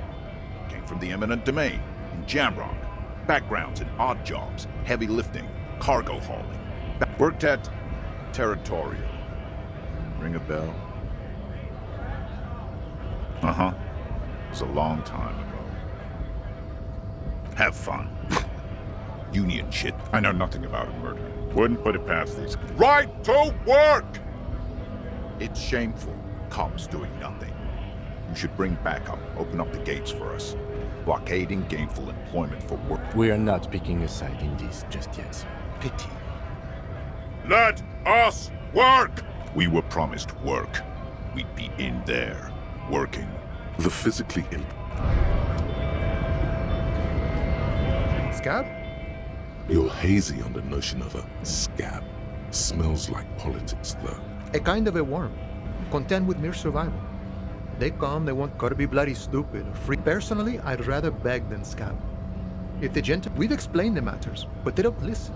Came from the eminent domain, in Jamrock. Backgrounds in odd jobs, heavy lifting, cargo hauling. Worked at Territorial. Ring a bell? Uh-huh. It was a long time ago. Have fun. Union shit. I know nothing about a murder. Wouldn't put it past these. Right to work! It's shameful. Cops doing nothing. You should bring backup. Open up the gates for us. Blockading gainful employment for work. We are not picking a side in this just yet, sir. Pity. Let us work! We were promised work. We'd be in there, working. The physically Scab? You're hazy on the notion of a scab. Smells like politics, though. A kind of a worm, content with mere survival. They come, they want gotta be bloody stupid or free. Personally, I'd rather beg than scab. If the we've explained the matters, but they don't listen.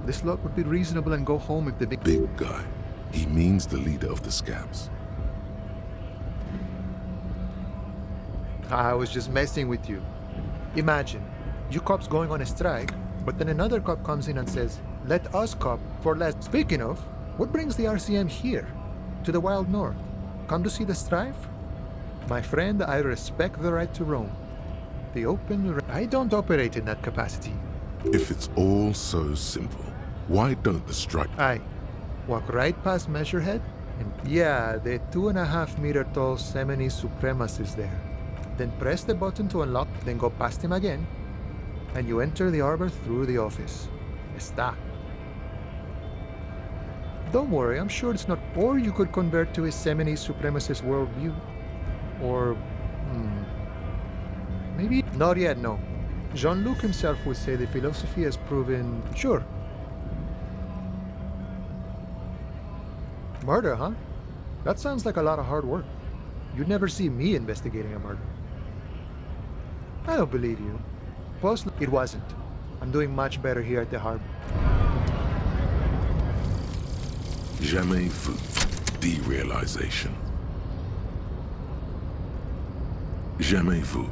This lot would be reasonable and go home if the big guy. He means the leader of the scabs. I was just messing with you. Imagine, you cops going on a strike, but then another cop comes in and says, let us cop for less. Speaking of, what brings the RCM here? To the wild north? Come to see the strife? My friend, I respect the right to roam. The open... I don't operate in that capacity. If it's all so simple, why don't the strike... Aye. Walk right past Measurehead, and yeah, the 2.5-meter tall Semini Supremacist is there. Then press the button to unlock, then go past him again, and you enter the arbor through the office. Está. Don't worry, I'm sure it's not... Or you could convert to his Semini Supremacist worldview. Or, maybe not yet, no. Jean-Luc himself would say the philosophy has proven... Sure. Murder, huh? That sounds like a lot of hard work. You'd never see me investigating a murder. I don't believe you. Plus, it wasn't. I'm doing much better here at the harbor. Jamais vu. Derealization. Jamais vu.